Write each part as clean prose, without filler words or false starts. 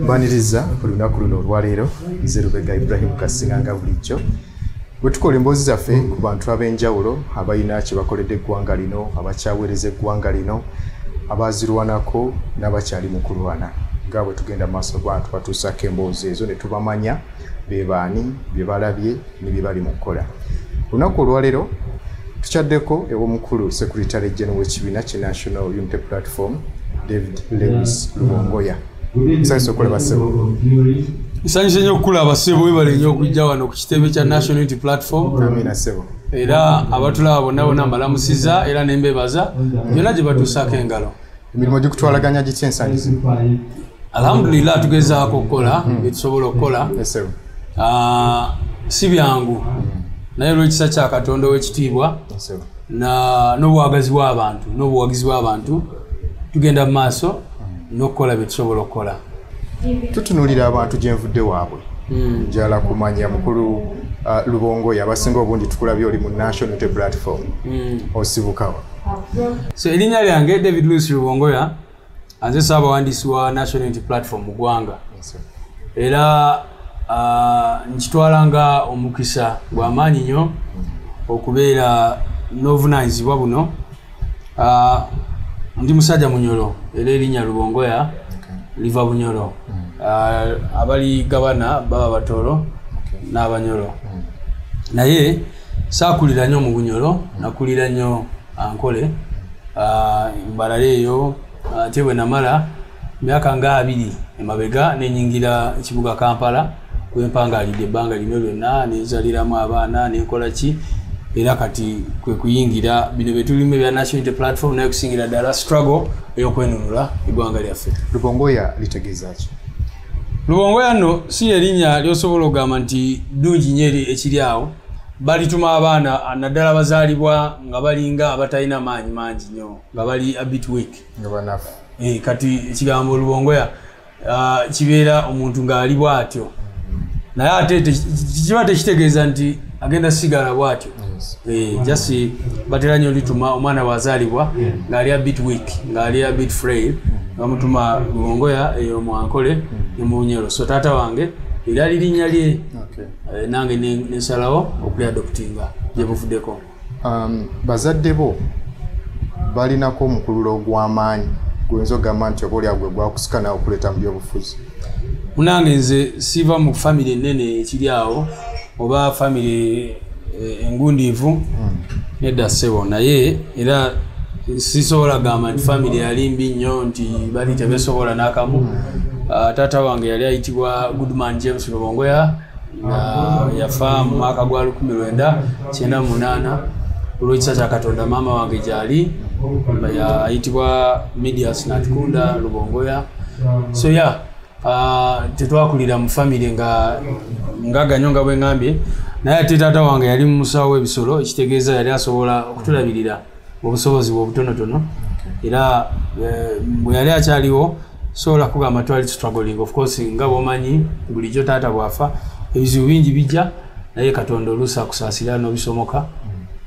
Baniriza olunaku luno olwaleero nze Lubega Ibrahim Kasinga nga bulijjo bwe tukola emboozi zaffe ku bantu ab'enjawulo abalina kye bakoledde eggwanga lino abakyaweereza eggwanga lino abaazirwanako n'abakyali mu kulwana nga bwe tugenda mu maaso g'abantu batuusako emboozi ezo ne tubamanya be baani bye balabye ne bye bali mu kukola. Olunaku olwaleero tukyaddeko ew'omukulu Secretary General w'ekibiina kye National Unity Platform David Lewis Lubongoya. Nsanyuse okulaba ssebo. Nsanyuse nnyo okulaba ssebo webale nnyo okujja wano ku kitebe kya National Unity Platform. Amina ssebo. Era abatulaba bonna mbalamusiza era ne mbebaza byonna gye batuusaako engalo. Emirimu gikutwalaganya gitya ensangi zino? Alhamdulillah tugezaako okukola bye tusobola okukola. Ssebo. Si byangu naye olw'ekisa kya Katonda ow'ekitiibwa n'obuwagizi bw'abantu tugenda mu maaso n'okukola bye tusobola okukola. Tutunuulira abantu gye nvudde waabwe njala kumanya mukulu Lubongoya abasinga obungi tukulabye oli mu National Unity Platform osibukawa. So erinnya lyange David Lewis Lubongoya nze saabawandiisi wa National Unity Platform mu ggwanga era nkitwala nga omukisa gw'amaanyi nnyo okubeera n'obuvunaanyizibwa buno. Ndi musajja munyolo era erinnya Lubongoya liva bunyolo. Abali gabana baba batolo n'abanyolo naye saakulira nnyo mu bunyolo nakulira nnyo Ankole mbalala eyo ate bwe namala myaka nga 2 emabega nenyingira ekibuga Kampala kwempangaalidde ebbanga lino lyonna nenzaliramu abaana nenkola ki era kati kwe kuyingira bino bye tulimu ebya National Unity Platform naye kusingira ddala struggle ey'okwenunula eggwanga lyaffe. Lubongoya litegeeza ki? Lubongoya nno si erinnya ly'osobola okugamba nti ddungi nnyo ekiri awo. Balituma abaana naddala abazaalibwa nga balinga abatalina maanyi mangi nnyo nga bali a bit weak nga banafu. Kati ekigambo Lubongoya kibeera omuntu ng'ali bw'atyo naye ate kiba tekitegeeza nti agenda sigala bw'atyo. Just batera nnyo lituma omwana bw'azaalibwa ng'ali a bit weak ng'ali a bit frail bamutuma Lubongoya eyo mu Ankole ne mu Bunyoro. So taata wange era lirinnya lye nange nensalawo okulyadoptinga gye buvuddeko. Bazadde bo balinako omukululo ogw'amaanyi guyinza okugamba nti oba olyagwe gwakusika nawe okuleeta mu byobufuzi? Munange nze siva mu famire ennene ekiri awo oba famire engundiivu nedda ssebo naye era sisobola gamba nti famire yali mbi nnyo nti bali tebesobola n'akamu. Taata wange yali ayitibwa Goodman James Lubongoya yafa mu mwaka gwa 1998 olw'ekisa kya Katonda. Maama wange gyali ayitibwa Medias Natkunda Lubongoya. So tetwakulira mu famire nga ganyo nga bwe ngambye naye ate taata wange yali musawo w'ebisolo ekitegeeza yali asobola okutulabirira obusobozi bwe obutonotono era bwe yali akyaliwo sobola kugamba twali struggling. Of course nga bw'omanyi bulijjo taata bwafa ebizibu bingi bijja naye Katonda oluusi akusaasira n'obisomoka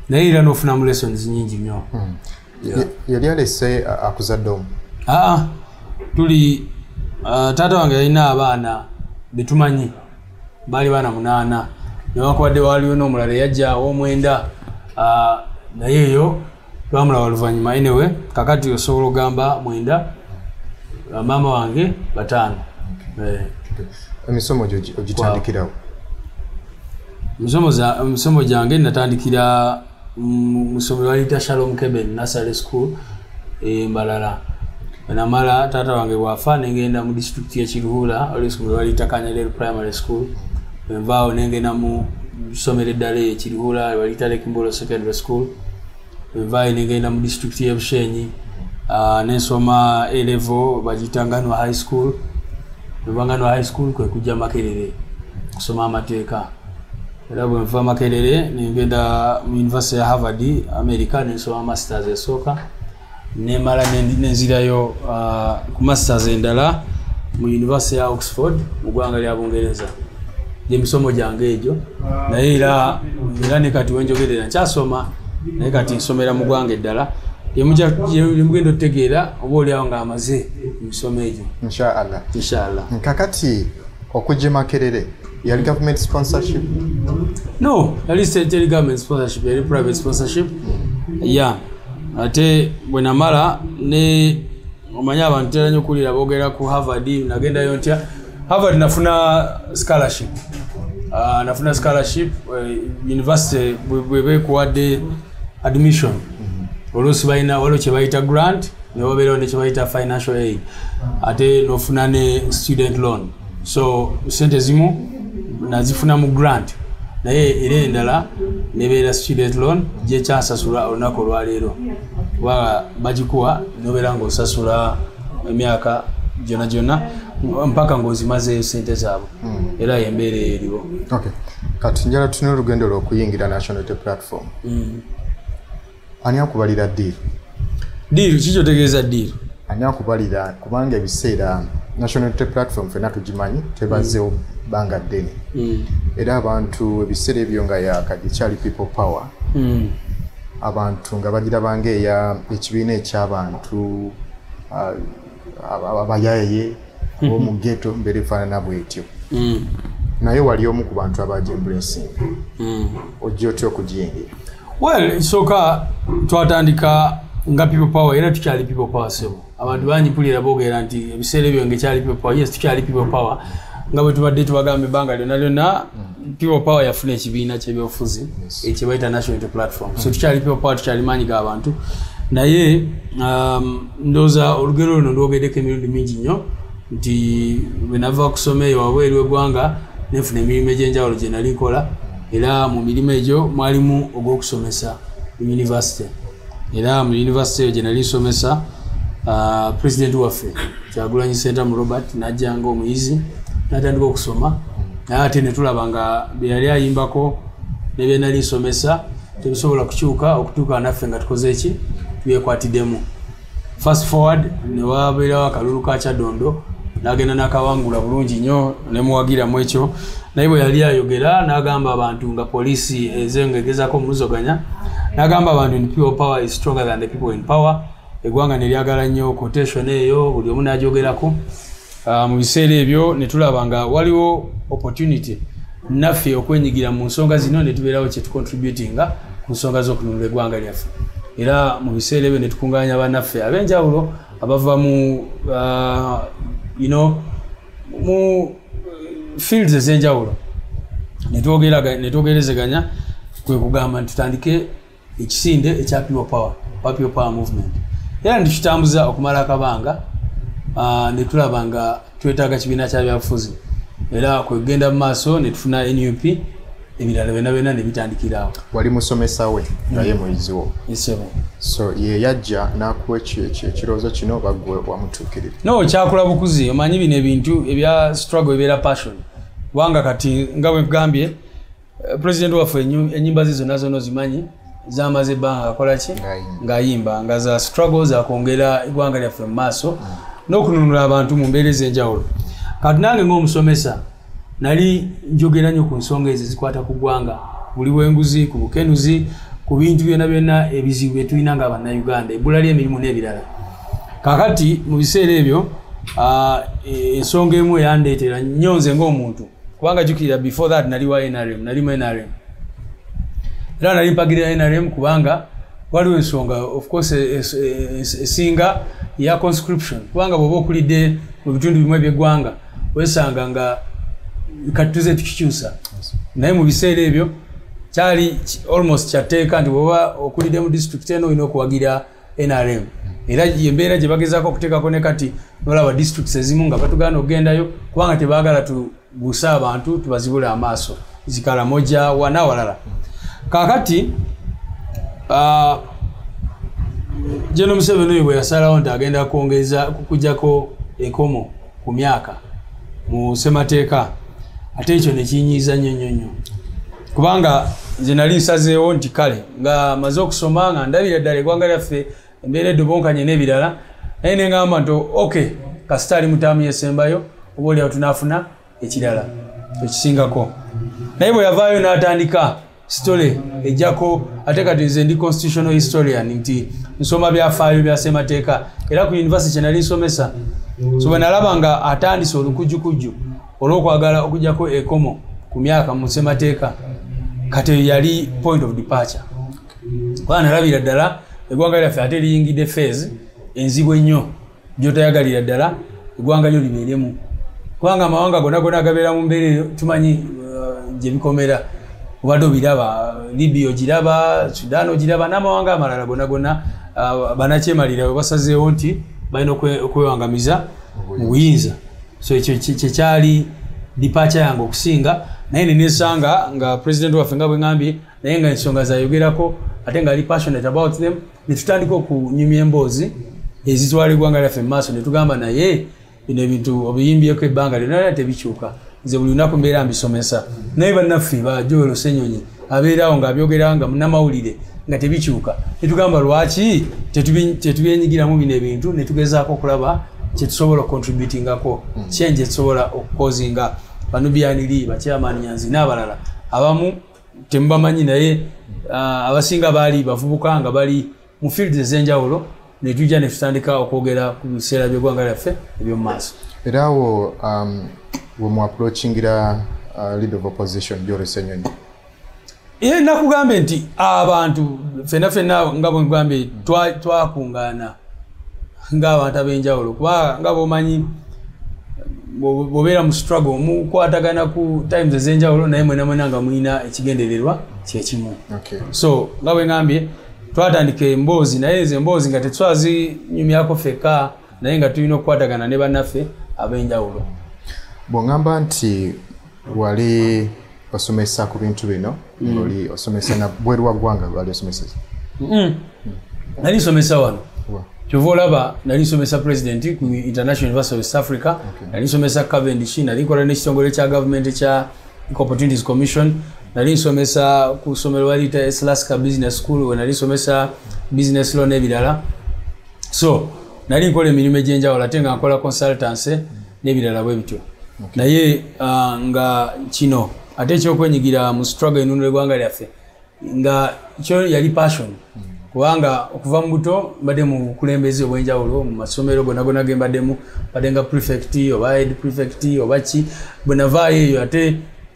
naye era n'ofunamu lessons nnyingi nnyo. Yali alese akuzadde omu? Tuli taata wange yalina abaana betumanyi baali baana 8 newankubadde waaliwo n'omulala yajja ow'omwenda naye eyo twamulaba oluvannyuma. Anyway kakati osobola ogamba 9 maama wange 5. Emisomo ogitandikirawo? Emisomo gyange natandikira mu ssomero baliyita Shalom Keben Nursery School Mbalala. Namala taata wange bwafa nengenda mu district ya Kiruhura olw'essomero baliyita Kanyerere Primary School. Envaawo nengenda mu ssomero eddala e Kiruhura baliyita Lekimbolo Secondary School. Envaayo nengenda mu district ya Bushenyi nensoma A-level bagiyita Nganwa High School. Nganwa High School kwe kujja Makerere kusoma amateeka. Era bwe nva Makerere nengenda mu University ya Harvard America nensoma masters esooka nemala nenzirayo ku masters endala mu University ya Oxford mu ggwanga lya Bungereza. Gyemisomo gyange egyo naye era ne kati wenjogerera nkyasoma naye kati nsomera mu ggwanga eddala yemugenda otegeera oba oliawo ng'amaze misomejo inshallah kakati okujja Makerere yali government sponsorship no yali state government sponsorship yali private sponsorship yeah ate bwena mala ne omanya abantu teranyo kulira bogera ku Harvard nagenda yontya Harvard nafuna scholarship university bwe kuwadde admission olusi bayina waliwo kye bayita grant ne wabeerawo ne kye bayita financial aid ate nofuna ne student loan so sente zimu nazifuna mu grant naye era endala nebeera student loan gye kyasasula olunaku olwaleero kuba bagikuwa nobeera ng'osasula emyaka gyonna mpaka ng'ozimazeeyo sente zaabwe era yembeera eriwo. Okay. Kati njala tuna olugendo lw'okuyingira National Unity Platform. Ani akubalira deal kikyo tegeeza deal ani akubalira kubanga ebiseera National Unity Platform fena tugimanyi tebazeewo banga ddene era abantu ebiseera ebyo nga yakyali people power abantu nga bagira bangeeya ekibiina eky'abantu abayaye omu ghetto mbere efaanana bwetyo naye wali omu ku bantu abagyembracing ojja otya okugiyingira? Well, soka twatandika nga people power era tukyali people power sebo abantu banyipulira boogera nti ebiseera ebyo ngekyali people power. Yes, tukyali people power nga bwe tubadde tubagamba ebbanga lyonna people power yafuna ekibiina ky'ebyobufuzi ekye bayita National Unity Platform. So tukyali people power, tukyali maanyi g'abantu naye ndooza olugero luno ndwogeddeko emirundi mingi nnyo nti bwe nava kusoma eyo wabweru w'eggwanga nefuna emirimu egy'enjawulo gye nali nkola era mu mirimu egyo mwalimu ogw'okusomesa university era mu university eyo gye nali nsomesa president waffe Kyagulanyi Ssentamu Robert n'ajja nga omuyizi n'atandika okusoma naye ate ne tulaba nga bye yali ayimbako ne bye nali nsomesa tebisobola kukyuka okutuuka naffe nga tukoze eki tubyekwatiddemu. Fast forward ne wabeerawo akalulu ka Kyadondo n'agenda n'akawangula bulungi nnyo ne muwagiramu ekyo naye bwe yali ayogera n'agamba abantu nga poliisi ezenga egezaako omuluzoganya n'agamba abantu nti people power is stronger than the people in power. Eggwanga ne lyagala nnyo quotation eyo buli omu n'agyogerako. Mu biseera ebyo ne tulaba nga waliwo opportunity naffe okwenyigira mu nsonga zino ne tubeerawo kye tucontributinga ku nsonga z'okununula eggwanga lyaffe era mu biseera ebyo ne tukungaanya bannaffe ab'enjawulo abava mu mu fields ez'enjawulo ne twogerezeganya kwe kugamba nti tutandike ekisinde ekya people power movement era nitukitambuza okumala akabanga ne tulaba nga twetaaga kibiina kya byabufuzi era kwegenda mu maaso ne tufuna NUP ebirala byonna ne bitandikirawo. Wali musomesa we naye muyiziwo? So ye yajja n'akuwa ekirowoozo kino bagwe wamutuukirira? No, kyakula bukuzi. Omanyi bino ebintu ebya struggle ebeera passion kubanga kati nga bwe nkugambye president waffe ennyimba ze zonna zonna zimanyi zamaze ebbanga akola ki ng'ayimba nga za struggle za kwongera eggwanga lyaffe mu maaso n'okununula abantu mu mbeera ez'enjawulo. Kati nange ng'omusomesa nali njogera nnyo ku nsonga ezo zikwata ku ggwanga, buli bw'enguzi, ku bukenuzi, ku bintu byonna ebizibu bye tulina nga bannayuganda, ebbula ly'emirimu n'ebirala. Kakati mu biseera ebyo ensonga emu eyandeetera nnyo nze ng'omuntu kubanga jjukira before that nali wa NRM era nali mpagira NRM kubanga waliwo ensonga of course esinga ya conscription kubanga bw'oba okulidde mu bitundu bimu eby'eggwanga wesanga nga kati tuze tukikyusa naye mu biseera ebyo kyali almost kyateeka nti bw'oba okulidde mu district eno olina okuwagira NRM era embeera gye bagezaako okuteekako ne kati nolaba districts ezimu nga batugaana okugendayo kubanga tebaagala tubuuse abantu tubazibule amaaso Zikaramoja wanawalala. Kakati General Museveni bwe yasalawo nti agenda kwongeza kukujjako enkomo ku myaka mu ssemateeka ate ekyo ne kinyiiza nnyo kubanga nze nali nsazeewo nti kale nga maze okusoma nga ndabira ddala eggwanga lyaffe embeera eddobonkanye n'ebirala naye ne ngamba nti okay kasita ali mu taamu y'essembayo oba oliawo tunaafuna ekirala ekisingako naye bwe yavaayo n'atandika story ejjako ate kati nze ndi constitutional historian nti nsoma byafaayo bya ssemateeka era ku university nali nsomesa so bwe nalaba nga atandise olukujjukujju olw'okwagala okujjako ekomo ku myaka mu ssemateeka kati yali point of departure kuba nalabira ddala eggwanga lyaffe ate liyingidde phase enzibu ennyo gyotayagalira ddala eggwanga lyo libeeremu kubanga amawanga gonna agabeera mu mbeera eyo tumanyi gye bikomera obadde obiraba Libya ogiraba Sudan ogiraba n'amawanga amalala gonna banakyemalira basazeewo nti balina okwewangamiza mu buyinza so ekyo kyekyali departure yange okusinga naye nenesanga nga president waffe nga bwe ngambye naye nga ensonga zayogerako ate nga ali passionate about them netutandika okunyumya emboozi ezitwala eggwanga lyaffe mu maaso netugamba naye bino ebintu obiyimbyeko ebbanga lyonna tebikyuka nze buli lunaku mbeera mbisomesa naye bannaffe ba Joel Ssenyonyi abeerawo ng'abyogera nga munnamawulire nga tebikyuka netugamba lwaki tetubyenyigiramu bino ebintu netugezaako okulaba kyetusobola okontributingako change etusobola okukozinga Banubian Lee bachairman Nyanzi n'abalala abamu temubamanyi naye abasinga baali bavubuka nga bali mu fields ez'enjawulo netujja netutandika okwogera ku biseera by'eggwanga lyaffe eby'omu maaso era awo we mu approachingira leader of opposition Joel Ssenyonyi nakugambe nti abantu fenna nga bwe ngambye twakungaana ng'abantu ab'enjawulo kuba nga bw'omanyi bw'obeera mu struggle mukwatagana ku times ez'enjawulo naye mwenamwena nga mulina ekigendererwa kyekimu so nga bwe ngambye twatandika emboozi naye ezo emboozi nga tetwazinyumyako ffekka naye nga tulina okukwatagana ne bannaffe ab'enjawulo bw'ongamba nti wali osomesa ku bintu bino oli osomesa na bweru wa ggwanga wali osomeseza nali nsomesa wano kyova olaba nali nsomesa president ku International University of West Africa nali nsomesa Cavendish nali nkola n'ekitongole kya gavumenti kya Opportunities Commission nali nsomesa ku ssomero baliyita Slaska Business School we nali nsomesa business law n'ebirala so nali nkola emirimu egy'enjawulo ate nga nkola consultancy n'ebirala bwe bityo naye nga kino ate ekyokunyigira mu struggle enunula eggwanga lyaffe nga kyo yali passion kubanga okuva mu buto mbadde mu bukulembeze obw'enjawulo mu masomero gonna ge mbaddemu mbadde nga prefect oba head prefect oba ki bwe navaayo eyo ate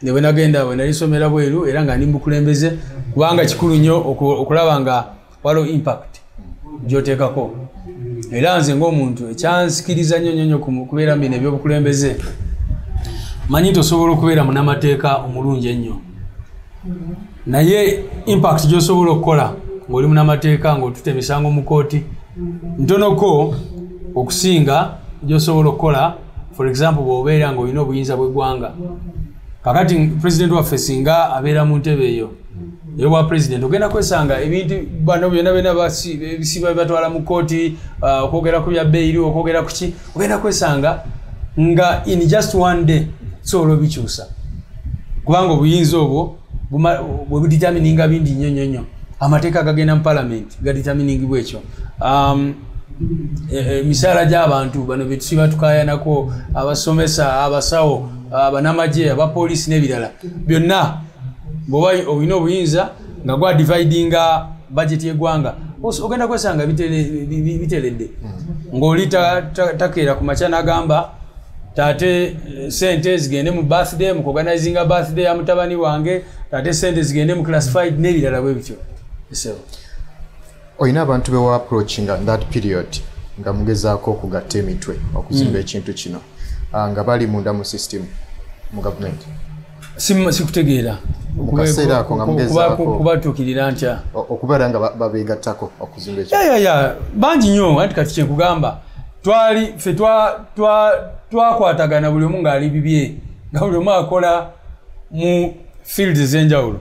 ne bwe nagenda bwe nali somera bweru era nga ndi mu bukulembeze kubanga kikulu nnyo okulaba nga waliwo impact gy'oteekako era nze ng'omuntu ekyansikiriza nnyo kubeera mbino ebyobukulembeze manyi tosobola okubeera munamateeka omulungi ennyo naye impact gy'osobola okukola ng'oli munamateeka ng'otuta emisango mu kooti ntonoko okusinga gy'osobola okukola for example bw'obeera ng'olina obuyinza bw'eggwanga kakati president waffe singa abeera mu ntebe eyo bwa president ogenda kwesanga ebintu bano byonna bisiba batwala mu kooti okwogera ku bya bbeiri okwogera ku ki ogenda kwesanga nga in just one day sobola obikyusa kubanga obuyinza obwo bwe buditamininga bindi nnyo amateeka gagenda mu parliament gaditaminingi bwekyo emisaala gy'abantu bano betusiba tukayanako abasomesa abasawo abanamagye abapoliisi n'ebirala byonna bw'oba olina obuyinza nga gwa dividinga budget y'eggwanga ogenda kwesanga biteredde ng'oli takeera ku makya n'agamba tate sente zigende mu birthday mu organizinga birthday ya mutabani wange tate sente zigende mu classified n'ebirala bwe bityo oyina abantu bewa approachinga that period nga mugezaako okugatta emitwe okuzimba ekintu kino nga bali munda mu system mu government sikutegeera kubatuukirira ntya okubeera nga babeegattako okuzimba bangi nnyo anti kati kyekugamba twali ffe twakwatagana buli omu ng'ali bibye nga buli omu akola mu fields ez'enjawulo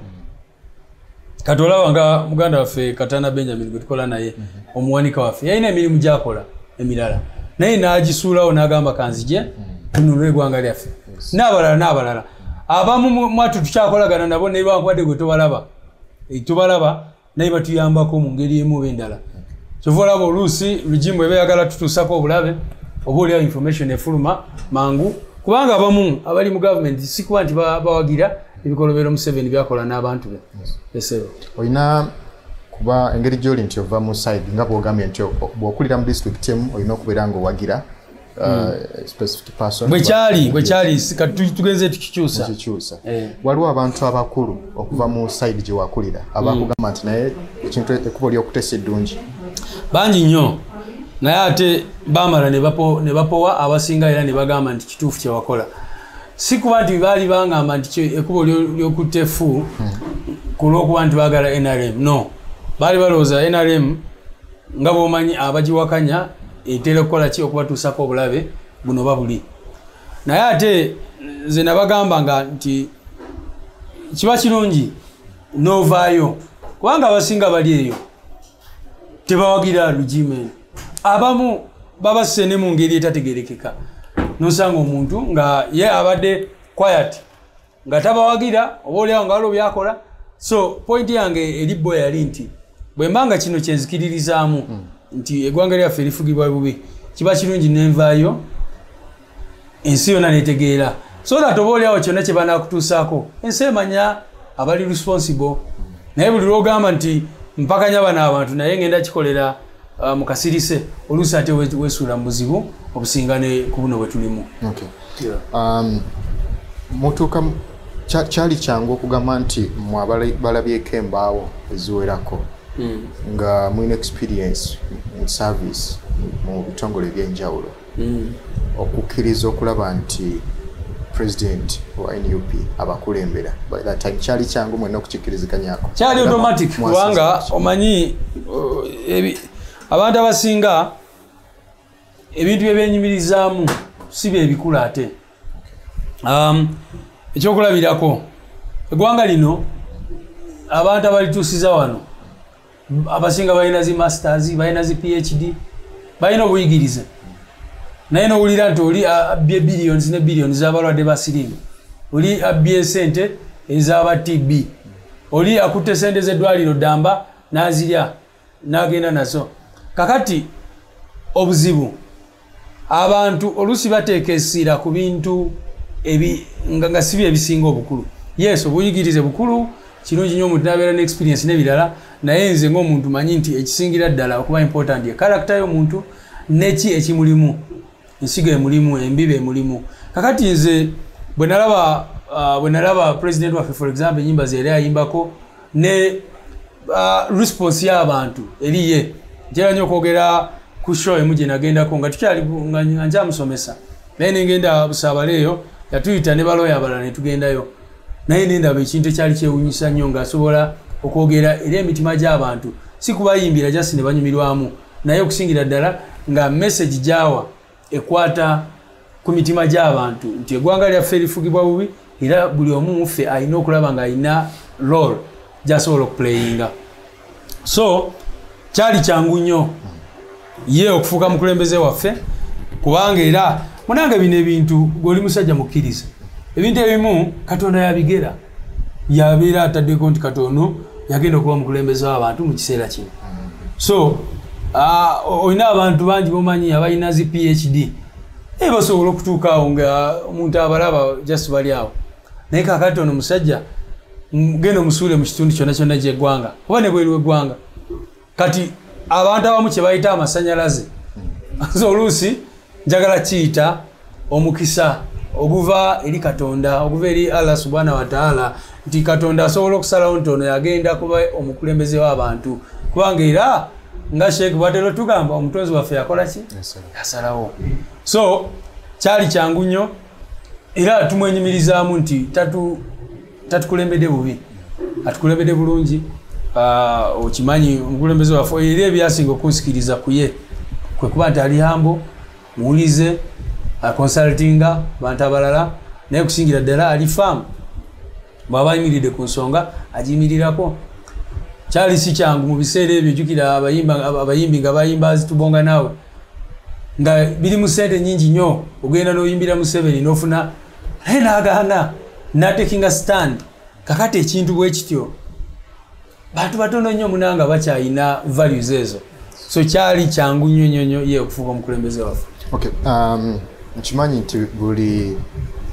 kati olaba nga muganda waffe Katana Benjamin gwe tukola naye omuwanika waffe yalina emirimu gyakola emirala naye n'agisuulawo n'agamba kanzije tununule eggwanga lyaffe n'abalala abamu mwatu tukyakolagana nabo naye bankwadde gwe tubalaba naye batuyambako mu ngeri emu b'endala kyova olaba oluusi regimu eba eyagala tutuusako obulabe oba oliawo information efuluma mangu kubanga abamu abali mu gavumenti sikuba nti bawagira ebikolobero Museveni byakola n'abantu be olina kuba engeri gy'oli nti ova mu side nga bw'ogambye nti bw'okulira mu district emu olina okubeera ng'owagira specific person bwe kyali tugenze tukikyusa waliwo abantu abakulu okuva mu side gye wakulira abakugamba nti naye ekintu ekkubo ly'okutesa eddungi bangi nnyo naye ate bamala ne bapowa abasinga era ne bagamba nti kituufu kye wakola si kuba nti baali bangamba nti ekkubo ly'okutta effu ku lw'okuba nti baagala NRM no baali balowooza NRM nga bw'omanyi abagiwakanya etera okukola ki okubatuusako obulabe buno babuli naye ate nze nabagambanga nti kiba kirungi novaayo kubanga abasinga bali eyo tebawagira lugimen abamu babasise ne mu ngeri etategerekeka nosanga omuntu nga ye abadde quiet nga tabawagira oba oliawo nga waliwo byakola so point yange eri bo yali nti bwe mbanga kino kyenzikiririzaamu nti eggwanga lyaffe lifugibwa bubi kiba kirungi nenvaayo ensi yonna netegeera so that oba oliawo kyonna kye banaakutuusaako ensi emanya abali responsible naye buli lwogamba nti mpakanya bano abantu naye ngenda kikolera mu kasirise oluusi ate weesuula mu buzibu obusingane ku buno bwe tulimu mutuuka kyali kyangu okugamba nti balabyeko embaawo eziwerako nga mwine experience in service mu bitongole ebyenjawulo okukkiriza okulaba nti president wa NUP abakulembera by that time kyali kyangu mwena okukikkirizikanyako kyali automatic kubanga omanyi abantu abasinga ebintu byebenyumirizaamu si byebikula ate ekyokulabirako eggwanga lino abantu abalituusiza wano abasinga balina zi masters balina zi PhD balina obuyigirize naye nowulira nti oli abbye billions ne billions z'abalwadde ba sirimu oli abbye sente ez'aba TB oli akutte sente z'eddwaliro ddamba n'azirya n'agenda nazo kakati obuzibu abantu oluusi bateeka essira ku bintu nga si bye ebisinga obukulu yes obuyigirize bukulu kirungi nnyo omuntu n'abeera ne experience n'ebirala naye nze ng'omuntu manyi nti ekisingira ddala okuba important ye character y'omuntu neki ekimulimu ensigo emulimu embibe emulimu kakati nze bwe nalaba president waffe for example enyimba ze yali ayimbako ne response y'abantu eri ye ntera nnyo okwogera ku show emu gye nagendako nga tukyali nga nkyamusomesa naye nengenda busaabale eyo yatuyita ne balooya abalala ne tugendayo naye nendaba ekintu ekyali kyewunyisa nnyo ng'asobola okwogera eri emitima gy'abantu si kubayimbira jasi ne banyumirwamu naye okusingira ddala nga message gyawa ekwata ku mitima gy'abantu nti eggwanga lyaffe lifugibwa bubi era buli omu muffe alina okulaba nga alina role gy'asobola okuplayinga so kyali kyangu nnyo ye okufuuka mukulembeze waffe kubanga era munange bino ebintu gw'oli musajja mukkiriza ebintu ebimu katonda yabigera yabeera ataddeko nti katono yagenda okuba mukulembeze w'abantu mu kiseera kino so olina abantu bangi bomanyi abalina zi PhD basobola okutuukaawo nga omuntu abalaba just bali awo naye kakati ono musajja genda omusuule mu kitundu kyonna kyonna gy'eggwanga oba ne bweri w'eggwanga kati abantu abamu kye bayita amasanyalaze oluusi njagala kiyita omukisa oguva eri katonda oguva eri Allah subhanahu wa ta'ala nti katonda asobola okusalawo nti ono yagenda kuba omukulembeze w'abantu kubanga era nga Sheikh batero tugamba omutonzi waffe yakola ki yasalawo so kyali kyangu nnyo era tumwenyumirizaamu nti tatukulembedde bubi atukulembedde bulungi okimanyi omukulembeze waffe era ebyasinga okunsikiriza kuye kwe kuba nti ali hambo muwulize consultinga bantu abalala naye kusingira ddala ali faamu bw'aba ayimiridde ku nsonga agiyimirirako kyali si kyangu mu biseera ebyo jjukira abayimbi nga bayimba zitubonga naawe nga biri mu ssente nnyingi nnyo ogenda n'oyimbira Museveni n'ofuna naye n'agaana n'atekinga stand kakati ekintu bwe kityo bantu batono nnyo munanga bakyalina values ezo so kyali kyangu nnyo ye okufuuka omukulembeze waffe okay nkimanyi nti buli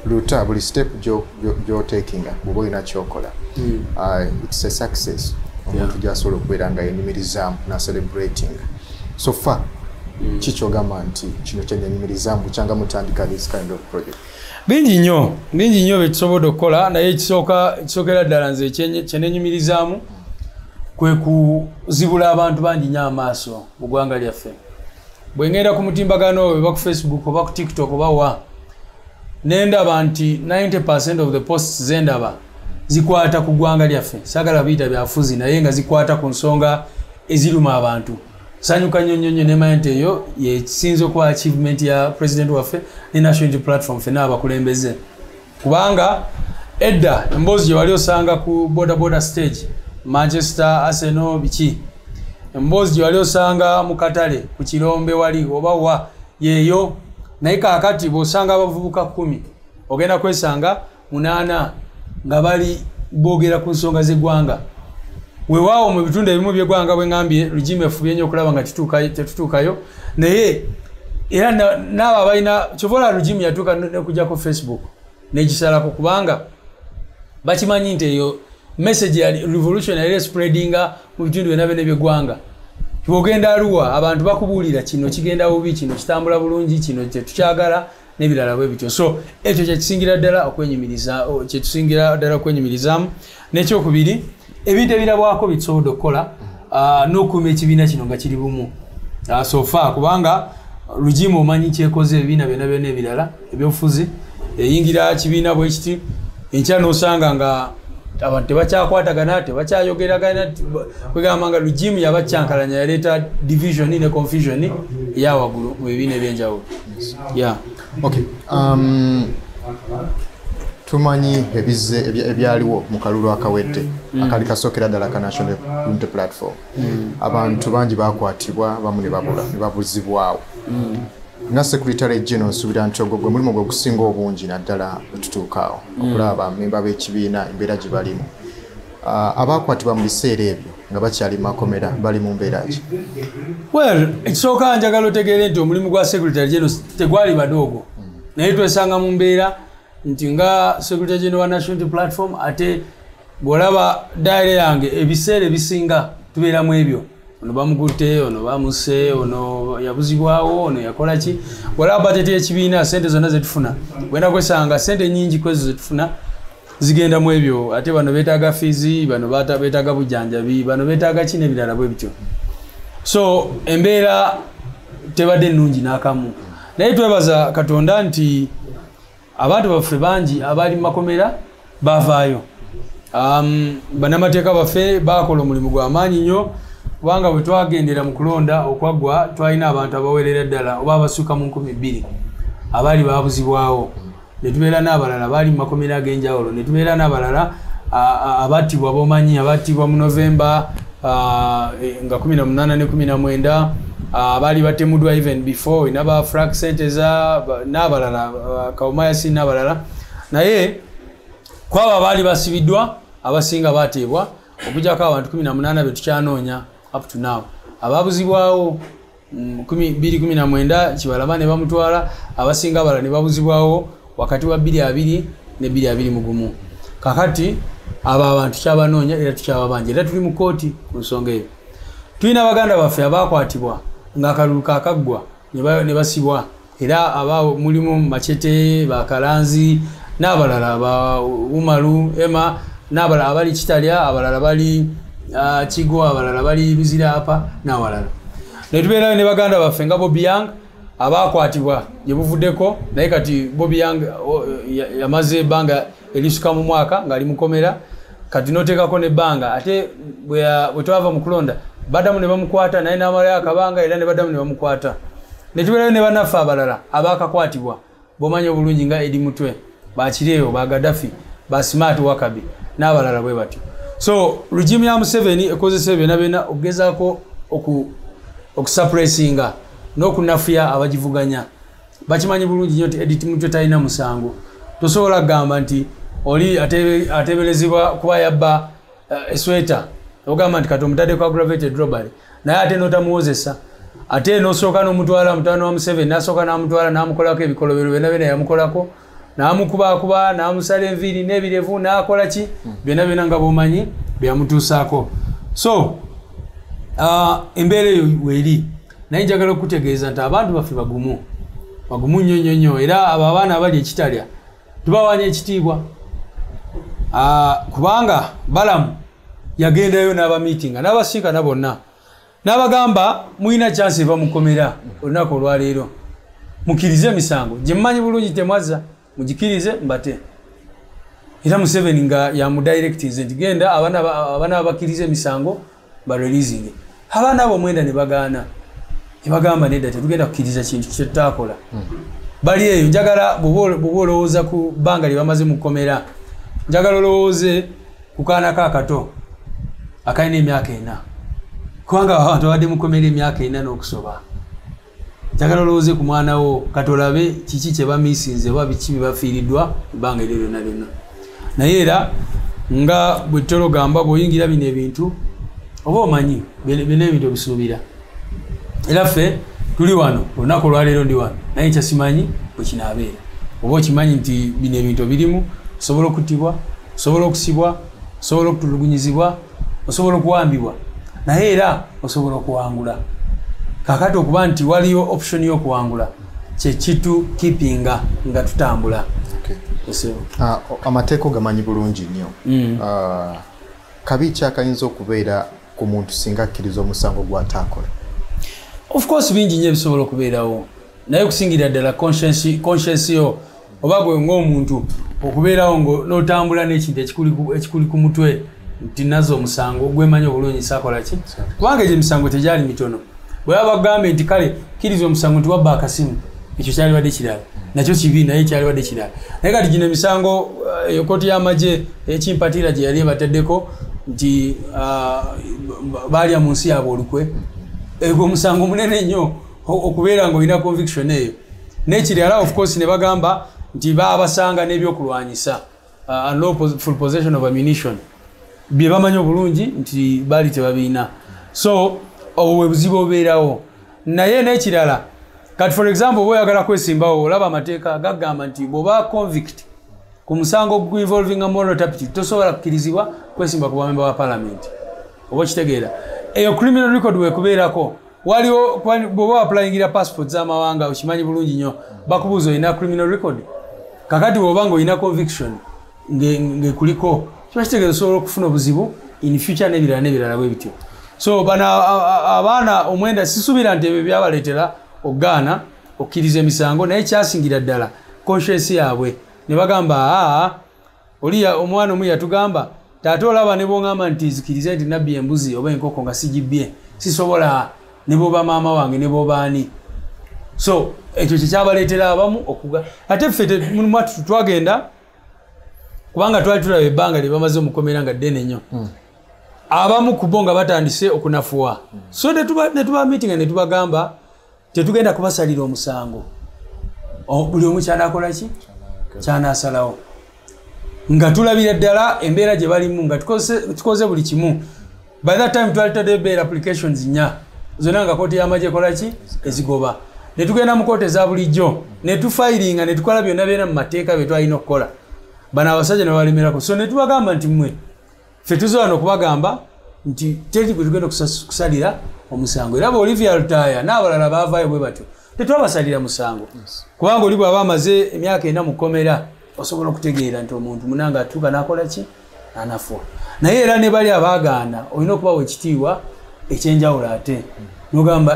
luta buli step gy'otakinga bw'oba olina kyokola it's a success omuntu gy'asobola okubeera nga yenyumirizaamu na celebrating so far kikyogamba nti kino kyenyanyumiriza mbu kyanga mutandika this kind of project? Bingi nnyo betusobodde okukola naye kisookera ddala nze kyenenyumirizaamu kwe kuzibula abantu bangi nnyo amaaso mu ggwanga lyaffe. Bwe ngenda ku mutimbagano oba ku Facebook oba ku TikTok oba wa nendaba nti 90% of the posts zendaba zikwata ku ggwanga lyaffe, saagala biyita byafuzi naye nga zikwata ku nsonga eziruma abantu. Sanyuka nnyo nemanya nti eyo yekisinze okuba achievement ya president waffe ne National Unity Platform ffe n'abakulembeze, kubanga edda emboozi gye wali osanga ku border stage Manchester, Arsenal biki, emboozi gye wali osanga mu katale ku Kirombe wali oba wa yeeyo, naye kaakati bw'osanga abavubuka 10 ogenda kwesanga 8 nga bali boogera ku nsonga z'eggwanga. Weewaawo mu bitundu ebimu by'eggwanga bwe ngambye regime efubye nnyo okulaba nga tetutuukayo, naye era n'abo abalina kyovola regime yatuuka n'okujjako Facebook n'egisalako, kubanga bakimanyi nti eyo message ya revolution yali spreadinga mu bitundu byonna by'eggwanga. Bw'ogenda Arua abantu bakubuulira kino kigenda bubi, kino kitambula bulungi, kino tetukyagala n'ebirala bwe bityo. So ekyo kyetusingira ddala okwenyumirizaamu. N'ekyokubiri ebintu ebirabwako bitsobodde okukola n'okuuma ekibiina kino nga kiri bumu so far, kubanga regime omanyi kyekoze ebibiina byonna ebirala ebyobufuzi eyingira kibiina bwe kiti enkya n'osanga nga abantu tebakyakwatagana tebakyayogeragana, kwegamba nga regime yabakyankalanya yaleeta division ne confusion eyawaggulu mu bibiina ebyenjawulo. Okay. Tumanyi ebyaliwo mu kalulu akawedde akali kasookera ddala ka National Unity Platform. Abantu bangi bakwatibwa, bamu ne babuzibwawo. Nga Secretary General nsuubira nti ogwo gwe mulimu gwe gusinga obungi naddala otutuukaawo okulaba memba b'ekibiina embeera gye balimu. Abakwatibwa mu biseera ebyo nga bakyali makomera bali mu mbeera ki? Well, ekisooka njagala otegeere nti omulimu gwa Secretary General tegwali badoogo, naye twesanga mu mbeera nti nga Secretary General wa National Unity Platform ate bw'olaba daire yange ebiseera ebisinga tubeeramu ebyo. Ono bamukutte, ono bamuse, ono yabuzibwawo, ono yakola ki. Bw'olaba bajeti y'ekibiina sente zonna zetufuna wenda kwesanga sente nyingi kwezo zetufuna zigenda mu ebyo. Ate bano beetaaga fizi, bano beetaaga bujjanjabi, bano beetaaga ki n'ebirala bwe bityo. So embeera tebadde nnungi n'akamu, naye twebaza Katonda nti abantu baffe bangi abali mu makomera bavaayo. Bannamateeka baffe bakola omulimu gw'amaanyi nnyo, kubanga bwe twagendera mu kulonda okwaggwa twalina abantu abawerera ddala oba abasuuka mu 2,000 abaali babuzibwawo. Ne tubeera n'abalala baali mu makomera ag'enjawulo, ne tubeera n'abalala abattibwa b'omanyi, abattibwa mu Novemba nga 18 ne 19, abaali batemuddwa even before inaba Frank Senteza n'abalala Kaumayasi n'abalala. Naye kwaba abaali basibiddwa abasinga bateebwa okujjako abantu 18 be tukyanoonya up to now. Ababuzibwawo 2019 Kibalama ne bamutwala, abasinga abalala ne babuzibwawo wakati wa 2020 ne 2021. Kakati aba abantu kyabanoonya era tukyababanja era tuli mu kooti ku nsonga eyo. Tulina baganda baffe abakwatibwa ng'akalulu kaakaggwa ne basibwa, era abaawo mulimu Machete, Bakalanzi n'abalala ba Umaru Emma n'abalala abali Kitalya, abalala bali Kigo, abalala bali Luzirapa n'abalala. Ne tubeerayo ne baganda baffe nga Bobby Young abakwatibwa gye buvuddeko, naye kati Bobby Young yamaze ebbanga erisuka mu mwaka ng'ali mukomera, kati n'oteekako n'ebbanga. Ate bwe twava mu kulonda badamu ne bamukwata, naye n'amalayo akabanga era ne badamu ne bamukwata. Ne tubeerayo ne bannaffe abalala abaakakwatibwa b'omanyi obulungi nga Edi Mutwe, Bakireewo, ba Gaddafi, ba Smart Wakabi n'abalala bwe batyo. So regime ya Museveni ekozesa byonna okugezaako okusuppressinga n'okunafuya abagivuganya. Bakimanyi bulungi nnyo nti Edi Mutwe talina musango. Tosobola kugamba nti oli ateeberezebwa kuba yabba esweta ogamba nti kati omutaddeko aggravated robbery, naye ate n'otamuwozesa, ate n'osooka n'omutwala mutaano wa Museveni n'asooka n'amutwala n'amukolako ebikolobero byonna yamukolako, n'amukubaakuba n'amusala enviiri n'ebirevu n'akola ki byonna nga bw'omanyi byamutuusaako. So embeera eyo weeri naye njagala okutegeeza nti abantu baffe bagumu nnyo era abo abaana abali ekitalya tubawanya ekitiibwa kubanga Balamu yagendayo n'abamiitinga n'abasinkana bonna n'abagamba muyina chance eva mukomera olunaku olwaleero mukirize emisango gye mmanyi bulungi temwazza mugikirize mbate era Museveni nga yamudirectinze nti genda abaana abakirize emisango bareleasinge abaana abo mwenda ne bagaana ebagamba nedda tetugenda kukiriza kintu kyetutakola bali eyo njagala bwoba olowooza ku bbanga lye bamaze mukomera njagala olowooze ku kaana kaakato akalina emyaka 4 kubanga abantu abadde mukomera emyaka 4 n'okusoba njagala olowooze ku mwana wo katolabe kiki kye bamiisinze oba biki bibafiiriddwa ebbanga eryo lyonna lyonna naye era nga bwe tologamba bw'oyingira bino ebintu oba omanyi bino ebintu obisuubira era ffe tuli wano olunaku olwaleero ndi wano naye kyasimanyi bwe kinaabeera oba okimanyi nti bino ebintu birimu osobola okuttibwa osobola okusibwa osobola okutulugunyizibwa osobola okuwambibwa naye era osobola okuwangula kakati okuba nti waliyo option y'okuwangula kyekitu kipinga nga tutambula amateeko gamanyi bulungi nnyo kabi kyakayinza okubeera ku muntu singa akkiriza omusango gw'ataakola of course bingi nnyo ebisobola okubeerawo naye okusingira ddala conscience yo oba gwe ng'omuntu okubeerawo n'otambula n'ekintu ekikuli ku mutwe nti nazo omusango gwemanyi obulungi saakola ki kubanga egyo emisango tegyali mitono bwe baba bagambe nti kale kkiriza omusango nti wabba akasimu ekyo kyalibadde kirala nakyo kibi naye kyalibadde kirala naye kati gino emisango ekkooti y'amagye ekimpatiira gye yali ebataddeko nti baalya mu nsi yaabwe olukwe ego omusango munene nnyo okubeera ng'olina conviction eyo n'ekirala of course ne bagamba nti baabasanga n'ebyokulwanyisa unlawful possession of ammunition bye bamanyi obulungi nti baali tebabiina so obwo bwe buzibu obubeerawo naye n'ekirala kati for example oba oyagala kwesimbawo olaba amateeka gagamba nti bw'oba convict ku musango involving a moral turpitude tosobola kukkirizibwa kwesimba ku bamemba ba parliament oba okitegeera eyo criminal record wekubeerako waliwo bw'oba applyingira passport z'amawanga okimanyi bulungi nnyo bakubuuza olina criminal record kakati bw'oba ng'olina conviction ng'ekuliko kiba kitegeeza osobola okufuna obuzibu in future n'ebirala bwe bityo so bano abaana omwenda sisuubira nti ebyo byabaleetera okugaana okukkiriza emisango naye kyasingira ddala conscience yaabwe ne bagamba oliya omwana omu yatugamba taate olaba ne bw'oŋŋamba nti zikirize nti nabbi embuzi oba enkoko nga sigibbye sisobola ne bw'oba maama wange ne bw'oba ani so ekyo kyekyabaleetera abamu okuga ate ffe twagenda kubanga twali tulaba ebbanga lye bamaze omukomera nga ddene nnyo abamu ku bo nga batandise okunafuwa so ne tuba meeting ne tubagamba tetugenda kubasalira omusango buli omu kyanakola ki kyanaasalawo nga tulabira ddala embeera gye balimu nga tukoze buli kimu by that time twali tadde bail applications 4 zonna nga kooti y'amagye ekola ki ezigoba ne tugenda mu kooti eza bulijjo ne tufayiringa ne tukola byonna byonna mu mateeka bye twalina okukola bano abasajja ne balemerako so ne tubagamba nti mmwe ffe tuzola n'okubagamba nti teri gwe tugenda kusalira omusango era Olivia Lutaya n'abalala baavaayo bwe batyo tetwabasalira musango kubanga oli bw'aba amaze emyaka 4 mu kkomera osobola okutegeera nti omuntu munanga atuuka n'akola ki anafuwa naye era ne bali abaagaana olina okubawa ekitiibwa ekyenjawulo ate n'ogamba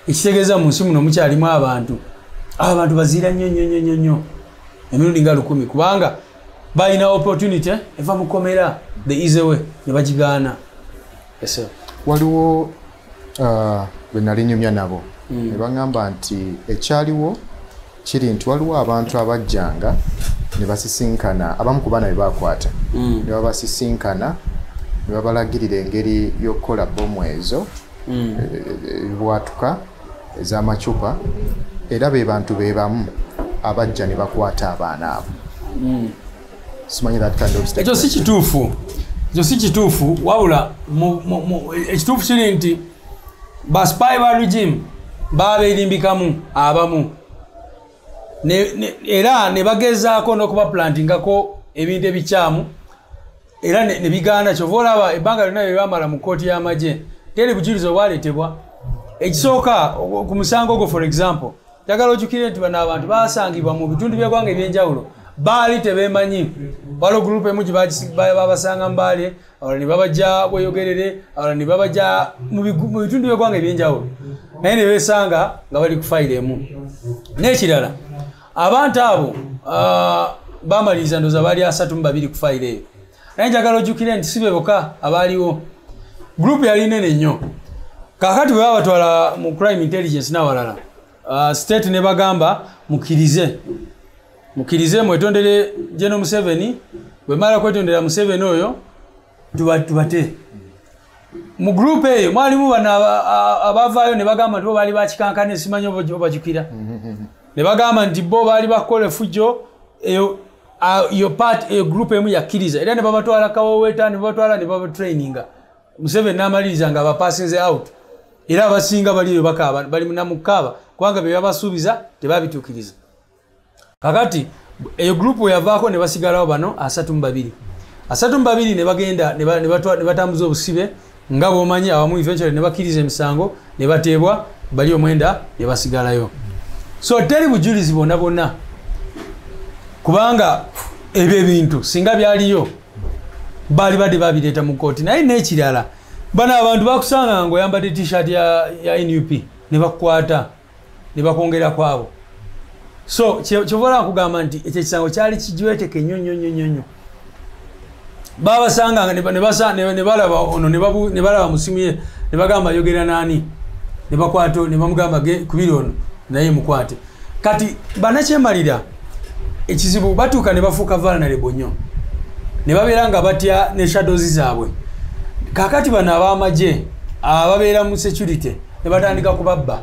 ekitegeeza mu nsi muno mukyalimu abantu baziira nnyo emirundi nga 10 kubanga balina opportunity eva mu kkomera the easy way ne bagigaana waliwo bwe nali nyumya nabo ne baŋŋamba nti ekyaliwo kiri nti waliwo abantu abajjanga ne basisinkana abamu ku baana be bakwata ne babasisinkana ne babalagirira engeri y'okukola bomu ezo ebibwatuka ez'amacupa era be bantu be bamu abajja ne bakwata abaana abo simanyi that kind of ekyo si kituufu wabula ekituufu kiri nti baspayi ba regime babeerimbikamu abamu era ne bagezaako n'okubaplantingako ebintu ebikyamu era ne bigaana kyova olaba ebbanga lyonna bye bamala mu kkooti y'amagye teri bujulizi obwaleetebwa ekisooka ku musango ogwo for example njagala ojjukire nti bano abantu basangibwa mu bitundu by'eggwanga ebyenjawulo baali tebeemanyi waliwo gurupu emu babasanga Mbale abalala ne babajja Bweyogerere abalala ne babajja mu bitundu by'eggwanga ebyenjawulo naye ne beesanga nga bali ku fayiro emu. N'ekirala abantu abo bamaliriza ndowooza baali 32 ku fayiro eyo naye njagala ojjukire nti si be bokka abaaliwo gurupu yali nene nnyo. Kaakati bwe babatwala mu crime intelligence n'awalala state ne bagamba mukirize mwetondere General Museveni bwe mala kwetondera Museveni oyo tubate mu group eyo mwalimu bana abavaayo ne bagamba nti bo baali bakikankane simanyi obajukira ne bagamba nti bo baali bakola fujjo eyo part eyo group emu yakiriza era ne babatwala Kawoweta ne babatwala ne babatraininga Museveni n'amaliriza nga bapassinze out era abasinga baliyo bakaba bali namukaba kubanga bye babasuubiza tebabituukiriza. Kakati eyo group yavaako ne basigalawo bano 32 ne bagenda ne batambuza obusibe nga bwomanyi abamu eventually ne bakiriza emisango ne bateebwa bali omwenda ne basigalayo. So teri bujulizi bonna kubanga ebyo ebintu singa byaliyo bali badde babireeta mu kooti. Naye n'ekirala bano abantu bakusanga nga oyambadde t-shirt ya NUP ne bakukwata ne bakongera kwabo. So kyovola nkugamba nti ekyo ekisango kyali kijweteke nnyo babasanga ne balaba ono ne balaba musimu ye ne bagamba yogera nani ne bakwata ne bamugamba kubiri ono naye mukwate. Kati banakyemalira ekizibu batuuka ne bafuuka vulnerable nnyo ne babeera nga batya ne shadows zaabwe. Kakati bano ab'amagye ababeera mu security ne batandika kubabba.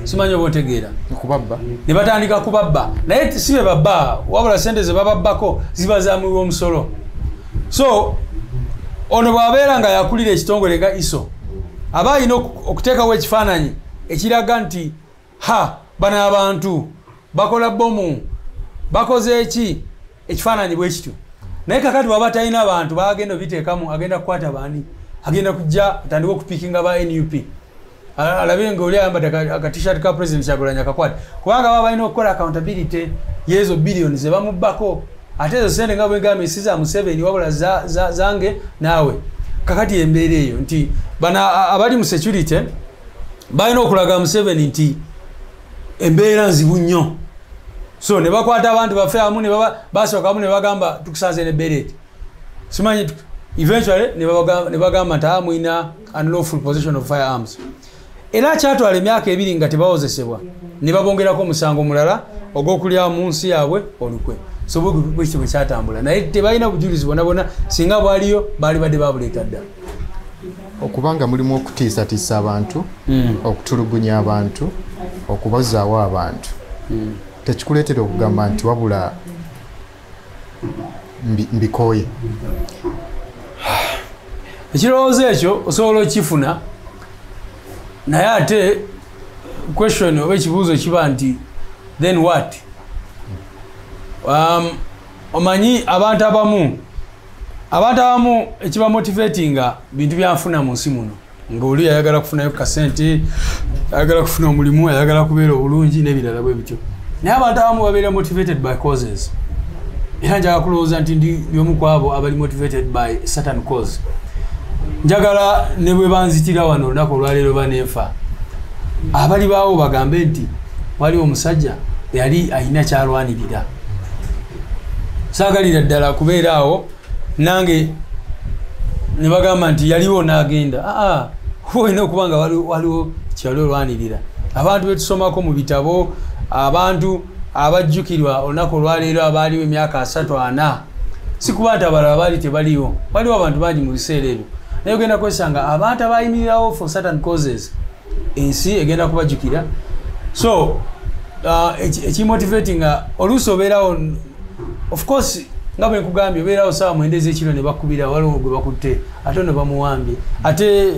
Simanyi oba otegeera kubabba ne batandika kubabba naye sibe babba wabula sente ze bababbako ziba za muwi omusolo. So ono bw'abeera nga yakulira ekitongole nga ISO aba alina okuteekawo ekifaananyi ekiraga nti bano abantu bakola bomu bakoze eki ekifaananyi bwe kityo. Naye kakati bw'aba talina abantu bagenda obiteekamu agenda kukwata baani agenda kujja atandika okupiikinga ba NUP alabe ng'oli ayambadde aka-t-shirt ka president Kyagulanyi akakwate kubanga baba balina okukola accountability yezo billions ze bamubbako ate ezo sente nga bwegamba esi za Museveni wabula zange naawe. Kakati embeera eyo nti bano abali mu security balina okulaga Museveni nti embeera nzibu nnyo. So ne bakwata abantu baffe amu ne basooka amu ne bagamba tukusanze ne beret simanyi eventually ne bagamba nti mulina unlawful possession of firearms. Era kyatwala emyaka 2 nga tebawozesebwa ne babongerako omusango mulala ogw'okulya mu nsi yaabwe olukwe. So bwekityo bwe kyatambula naye tebalina bujulizi bwonna singa bwaliyo baali badde babuleeta dda. Okubanga mulimu okutiisatiisa abantu okutulugunya abantu okubazaawo abantu tekikuleetera okugamba nti wabula mbikooye. Ekirowoozo ekyo osobola okifuna naye ate question oba ekibuuzo kiba nti then what? Omanyi abantu abamu ekiba motivatinga bintu byanfuna mu nsi muno ng'oli ayagala kufunayo kasente ayagala kufuna omulimu ayagala kubeera obulungi n'ebirala bwe bityo. Naye abantu abamu babeera motivated by causes era njagala kulowooza nti ndi omu ku abo abali motivated by certain cause. Njagala ne bwe banzitira wano olunaku olwaleero baneefa abali baawo bagambe nti waliwo omusajja yali alina kyalwanirira. Saagalira ddala kubeera awo nange ne bagamba nti yaliwo n'agenda. Olina okuba nga waliwo kyali olwanirira. Abantu betusomako mu bitabo abantu abajjukirwa olunaku olwaleero abaaliwo emyaka 3-4 si kuba nti abalala baali tebaliwo waliwo abantu bangi mu biseera ebyo naye ogenda kwesanga abantu abayimirirawo for certain causes ensi egenda kubajjukira. So ekimotivating oluusi obeerawo of course nga bwe nkugambye obeerawo saawa 9 ez'ekiro ne bakubira waliwo gwe bakutte ate ono bamuwambye ate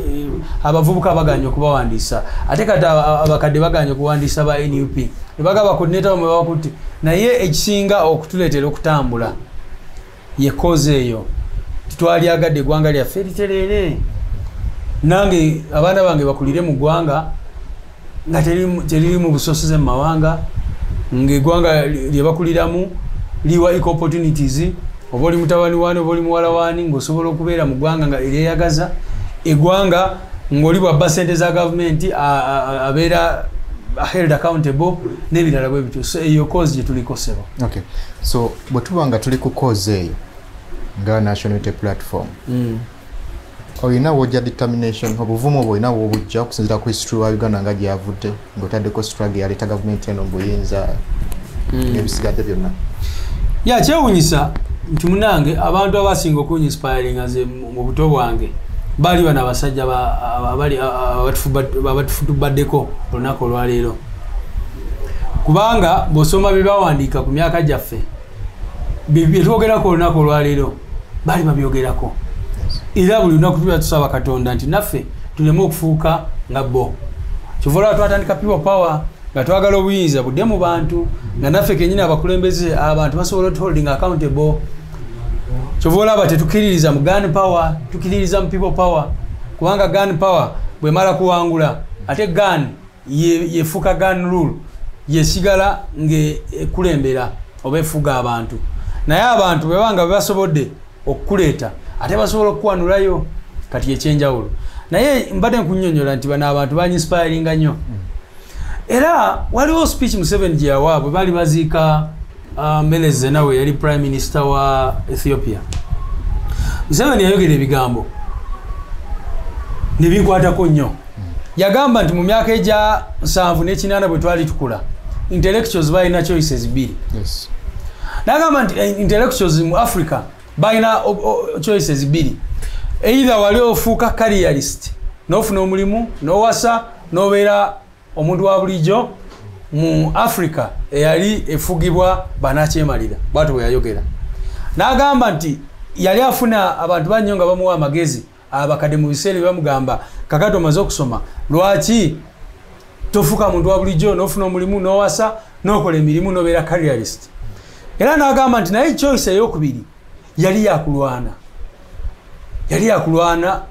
abavubuka baganya okubawandiisa ate kati abakadde baganya okuwandiisa ba NUP ne bagaba coordinator mwe bakutte. Naye ekisinga okutuleetera okutambula ye koze eyo titwalyagadde eggwanga lyaffe literere nange abaana bange bakulire mu ggwanga nga teriri mu busosoze mu mawanga ng'eggwanga lye bakuliramu liwa equal opportunities oba oli mutabani waani oba oli muwala waani ng'osobola okubeera mu ggwanga nga eryeyagaza eggwanga ng'oli bwabba ssente za gavumenti abeera held accountable n'ebirala bwe bityo. So eyo cause gye tuliko ssebo. Okay, so bwe tuba nga tuli ku cause eyo nga National Unity Platform olina wojja determination obuvumu bwolina wobujja okusinzira ku history wa Uganda nga gyavudde ng'otaddeko struggle yaleeta gavumenti eno buyinza n'ebisigadde byonna. Kyewuunyisa nti munange abantu abasinga okuinspiringa nze mu buto bwange baali bano abasajja abatufutubaddeko olunaku olwaleero, kubanga bw'osoma bye bawandiika ku myaka gyaffe bye twogerako olunaku olwaleero baali babyogerako, era buli lunaku tuba tusaba Katonda nti naffe tuleme okufuuka nga bo. Kyova twatandika people power nga twagala obuyinza budde mu bantu nga naffe kenyini abakulembeze abantu basobola holding accountable. Kyova olaba tetukiririza mu gun power, tukiririza mu people power, kubanga gun power bwe mala kuwangula ate gun yefuka gun rule yesigala ng'ekulembera oba efuga abantu, naye abantu bwe banga basobodde okukuleeta ate basobola okuwanulayo kati ekyenjawulo. Naye mbadde nkunyonyola nti bano abantu banyispiringa nnyo, era waliwo speech Museveni gye yawaabwe baali baziika Meles Zenawi yali prime minister wa Ethiopia. Museveni yayogera ebigambo ne binkwatako nnyo. Yagamba nti mu myaka egya 7 n'ekinaana bwe twali tukula intellectuals balina choices bbiri. Yes. Nagamba nti intellectuals mu Africa balina choices bbiri. Either wali ofuuka careerist n'ofuna omulimu n'owasa n'obeera omuntu wa bulijjo mu Africa eyali efugibwa banakyemalira, bwatu bwe yayogera. N'agamba nti yali afuna abantu bannyo nga bamuwa amagezi abakadde mu biseera bamugamba kakati omaze okusoma lwaki tofuuka muntu wa bulijjo n'ofuna omulimu n'owasa n'okola emirimu n'obeera careerist. Era n'agamba nti naye choice ey'okubiri yali yakulwana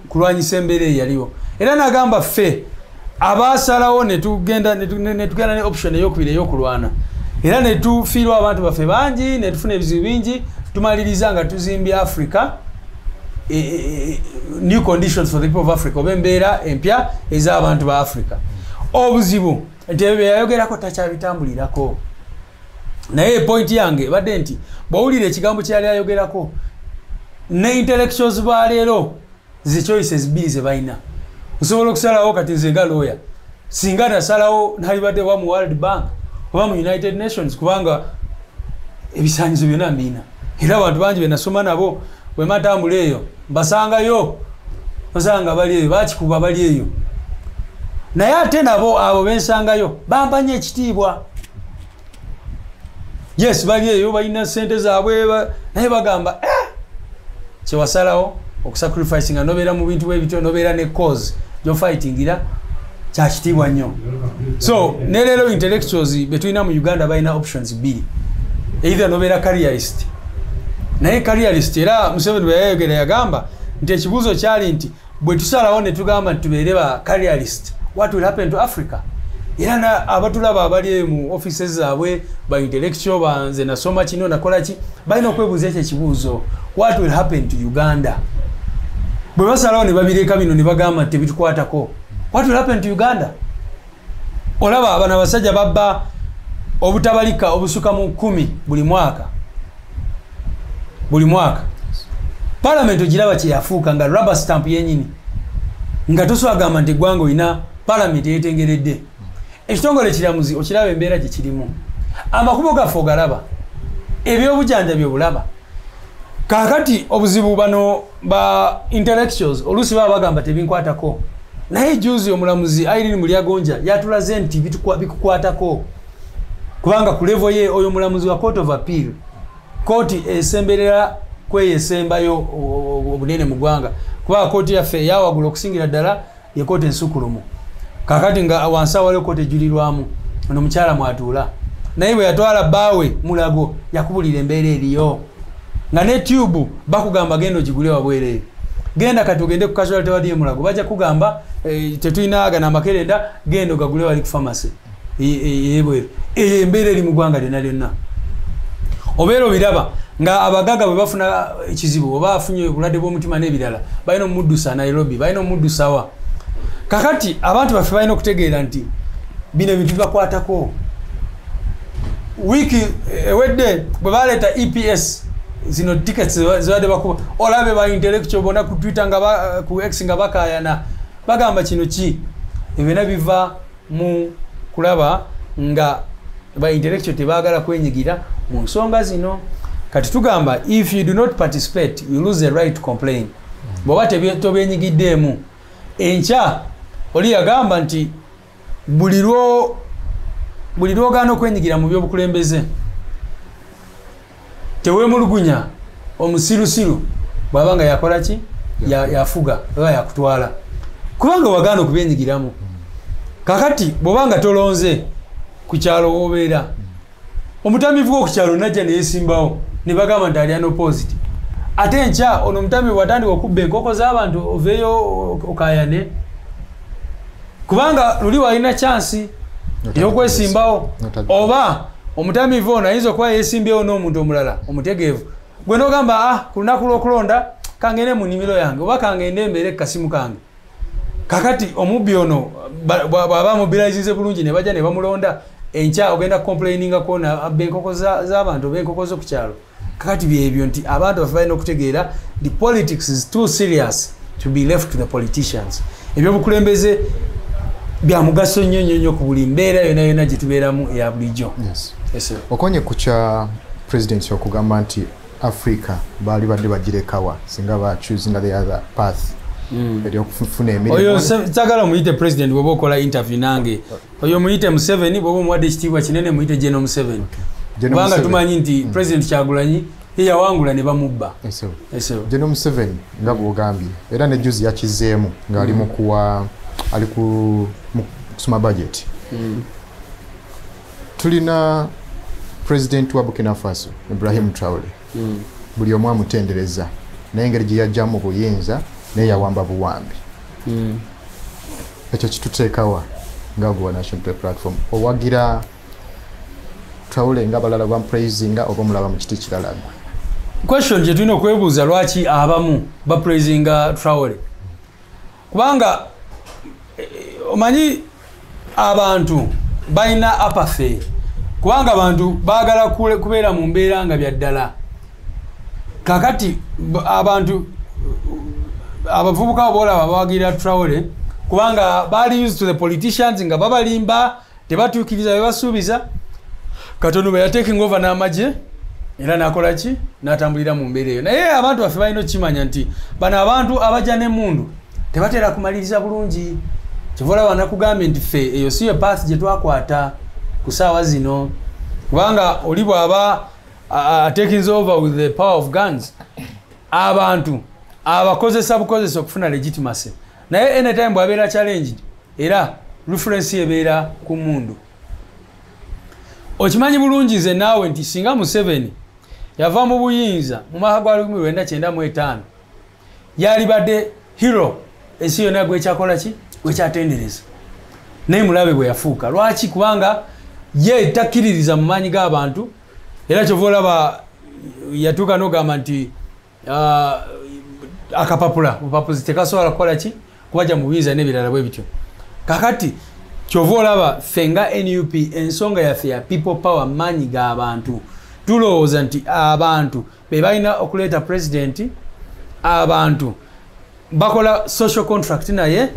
kulwanyisa embeera eyaliwo. Era n'agamba ffe abaasalawo ne tugenda ne option ey'okubiri ey'okulwana, era ne tufiirwa abantu baffe bangi ne tufuna ebizibu bingi, tumaliriza nga tuzimbye Africa new conditions for the people of Africa, oba embeera empya ez'abantu ba Africa. Obuzibu nti ebyo yayogerako takyabitambulirako, naye point yange badde nti bw'owulira ekigambo kyeyali ayogerako ne intellectuals ba leero zi choices bbiri ze balina. Osobola okusalawo kati nze nga lawyer singa nasalawo nalibadde wa mu World Bank oba mu United Nations, kubanga ebisaanyizo byonna mbina, era abantu bangi be nasoma nabo bwe matambula eyo basangayo basanga bali eyo bakikuba bali eyo, naye ate nabo abo bensangayo bampanye ekitiibwa. Yes, bali eyo balina ssente zaabwe naye bagamba kyewasalawo okusacrifice nga nobeera mu bintu bwebityo nobeera ne cause gyofightingira kyakitiibwa nnyo. So ne leero intellectuals betulina mu Uganda balina options bbiri, either nobeera careerist, naye careerist era Museveni bwe yayogera yagamba nti ekibuuzo kyali nti bwe tusalawo ne tugamba nti tubeere ba careerist, what will happen to Africa? Era abatulaba abali mu offices zaabwe ba intellectual banze nasoma kino nakola ki balina okwebuuza ekyo ekibuuzo, what will happen to Uganda? Bwe basalawo ne babireka bino ne bagamba nti bitukwatako, what will happen to Uganda? Olaba abana abasajja babba obutabalika obusuka mu 10 buli mwaka. Parliament ogiraba kye yafuuka nga rubber stamp yenyini, nga toswagamba nti eggwanga olina parliament eyetengeredde. Ekitongole kiramuzi okiraba embeera gye kirimu, amakubo gaffe ogalaba, ebyobujjanjabi obulaba. Kakati obuzibu bano ba intellectuals oluusi baba bagamba tebinkwatako, naye juzi omulamuzi Irene Mulyagonja yatulaze nti bikukwatako, kubanga ku level ye oyo mulamuzi wa Court of Appeal, kooti esemberera kweyesembayo obunene mu ggwanga, kubanga kooti yaffe yawagula okusingira ddala ye kooti ensukulumu. Kakati nga wansi waliwo kooti ejulirwamu ono mukyala mwatuula, naye bwe yatwala bbaawe Mulago yakubulira embeera eriyo, nga ne tube bakugamba genda ogigule wabwereere. genda katugende ku casualty wadi Mulago baja kugamba tetuyinaaga na makerenda gendo gagule wali ku pharmacy yebwe embeera eri mu ggwanga lyonna obeera biraba nga abagaga bwe bafuna ekizibu oba afunye obulwadde bw'omutima n'ebirala balina omuddusa Nairobi balina omuddusa wa kakati abantu baffe balina okutegeera nti bino ebintu bibakwatako wiki ewedde bwe baleeta EPS zino tickets ziwadde bakuba olabe ba intellectual bona ku Twitter nga ku X nga bakayana bagamba kino ki ebina biva mu kulaba nga ba intellectual tebaagala kwenyigira mu nsonga zino kati tugamba if you do not participate you lose the right to complain bw'oba tobyenyigiddemu enkya oli yagamba nti buli lwogaana okwenyigira mu byobukulembeze teweemulugunya omusirusiru bw'aba nga yakola ki yafuga oba yakutwala kubanga wagaana okubyenyigiramu kakati bw'oba nga tolonze ku kyalo w'obeera omutamivu w'okukyalo najja neyesimbawo ne bagamba nti alina opposite ate enkya ono omutamivu watandika okubba enkoko z'abantu oveeyo okayane kubanga luli walina chansi ey'okwesimbawo oba omutamivu ono ayinza okuba yeesimbyewo n'omuntu omulala omutegeevu gwe n'ogamba ku lunaku lw'okulonda kangende mu nnimiro yange oba kangende embeere kasimu kange kakati omubbi ono bw'aba mobilizinze bulungi ne bajja ne bamulonda enkya ogenda complaininga na abba enkoko z'abantu oba enkoko z'oku kyalo kakati byebyo nti abantu baffe balina okutegeera the politics is too serious to be left to the politicians ebyobukulembeze bya mugaso nnyo ku buli mbeera yonna gye tubeeramu eya bulijjo. Okonye ku kya president okugamba nti Africa baali badde bagirekawa singa ba choosing the other path okufuna emirimu oyo sagala muyite president bw'oba okola interview nange oyo muyite Museveni bw'oba omuwadde ekitiibwa kinene muyite General Museveni kubanga tumanyi nti president Kyagulanyi yawangula ne bamubba. General Museveni nga bw'ogambye era ne juzi yakizeemu ng'ali mu kuwa ali kusoma budget. Tulina president wa Burkina Faso Ibrahim Traoré buli omu amutendereza naye engeri gye yajjamu buyinza naye yawamba buwambi ekyo kituteekawa nga gwa national platform owagira Traoré nga balala bamupraisinga oba mulaba mu kiti kirala. Question gye tulina okwebuuza lwaki abamu bapraisinga Traoré kubanga omanyi abantu balina apathy kubanga abantu baagala kubeera mu mbeera nga byaddala kakati abantu abavubuka boolaba bawagira Traoré kubanga baali used to the politicians nga babalimba tebatuukiriza bye basuubiza katono bwe yateking over n'amagye era nakola ki n'atambulira mu mbeera eyo naye abantu baffe balina okimanya nti bano abantu abajja n'emmundu tebatera kumaliriza bulungi kivola wanakugambye nti ffe eyo siyo path gye twakwata ku ssaawa zino kubanga oli bw'aba taking over with the power of guns abantu abakozesa bukozesa okufuna legitimacy naye anytime bw'abeera challenged era reference ebeera ku mundu okimanyi bulungi nze naawe nti singa Museveni yava mu buyinza mu mwaka gwa 1995 yali badde hero ensi yonna gwekyakola ki gwekyatendereza naye mulabe bwe yafuuka lwaki kubanga ye takkiririza mu maanyi g'abantu era kyova olaba yatuuka n'ogamba nti akapapula bupapuzi tekasobola kukola ki kubajja mu buyinza n'ebirala bwe bityo kakati kyova olaba ffe nga NUP ensonga yaffe ya people power maanyi g'abantu tulowooza nti abantu be balina okuleeta president abantu bakola social contract naye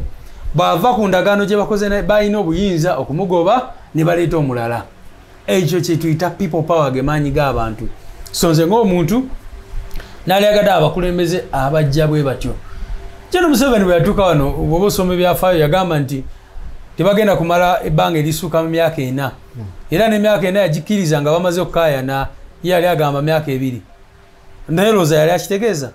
bava ku ndagaano gye bakoze naye balina obuyinza okumugoba ne baleeta omulala ekyo kye tuyita people power ge maanyi g'abantu so nze ng'omuntu nalyagadde abakulembeze abajja bwe batyo General Museveni bwe yatuuka wano bw'oba osoma ebyafaayo yagamba nti tebagenda kumala ebbanga erisuuka mu myaka 4 era n'emyaka 4 yagikkiriza nga bamaze okukaayana ye yali agamba myaka 2 naye looza yali akitegeeza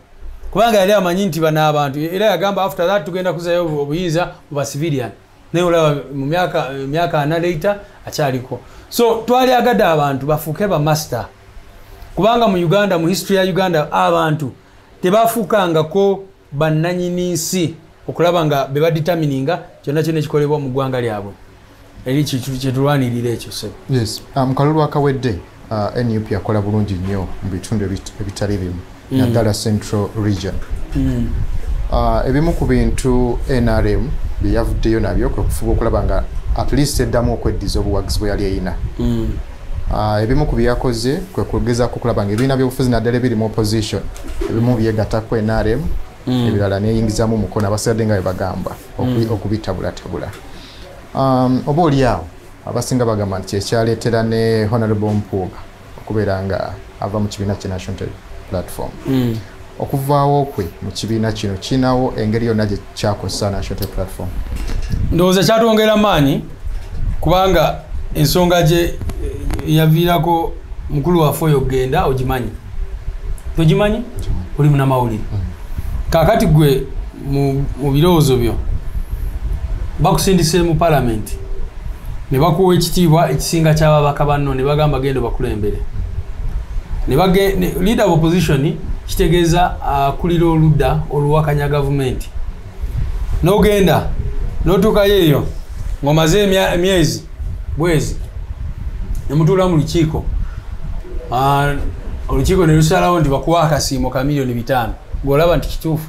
kubanga yali amanyi nti bano abantu era yagamba after that tugenda kuzayo obuyinza mu civilian naye olaba mu myaka 4 later akyaliko so twali agadde abantu bafuuke ba master kubanga mu Uganda mu history ya Uganda abantu tebafuukangako bannanyini nsi okulaba nga be badetermininga kyonna kyonna ekikolebwa mu ggwanga lyabwe eri kyetulwanirira ekyo se. Yes, mu kalulu akawedde NUP yakola bulungi nnyo mu bitundu ebitali bimu naddala Central Region. Ebimu ku bintu NRM bye yavuddeyo nabyo kwe kufuba okulaba nga at least eddamu okweddiza obuwagizi bwe yali eyina. Ebimu ku byakoze kwe kugezaako okulaba nga ebibiina by'obufuzi naddala ebiri mu opposition ebimu byegattako NRM ebirala neyingizamu omukono abasigadde nga bwe bagamba okubitabulatabula. Oba oliawo abasinga bagamba nti ekyaleetera ne Honorable Mpuuga okubeera nga ava mu kibiina kya National Platform. Okuvaawo kwe mu kibiina kino kinawo engeri yonna gye kyakozesa National Platform. Ndowooza kyatwongera maanyi kubanga ensonga gye yaviirako mukulu waffe oyo okgenda ogimanyi. Togimanyi? Oli munnamawulire. Kaakati gwe mu birowoozo byo bakusindise mu Parliament ne bakuwa ekitiibwa ekisinga ky'ababaka banno ne bagamba genda bakulembere. Leader of opposition kitegeeza akulira oludda oluwakanya gavumenti. N'ogenda n'otuukayo eyo ng'omaze emyezi bwezi ne mutuula mu lukiiko. Olukiiko ne lusalawo nti bakuwa akasiimo ka $5,000,000. Ng'olaba nti kituufu.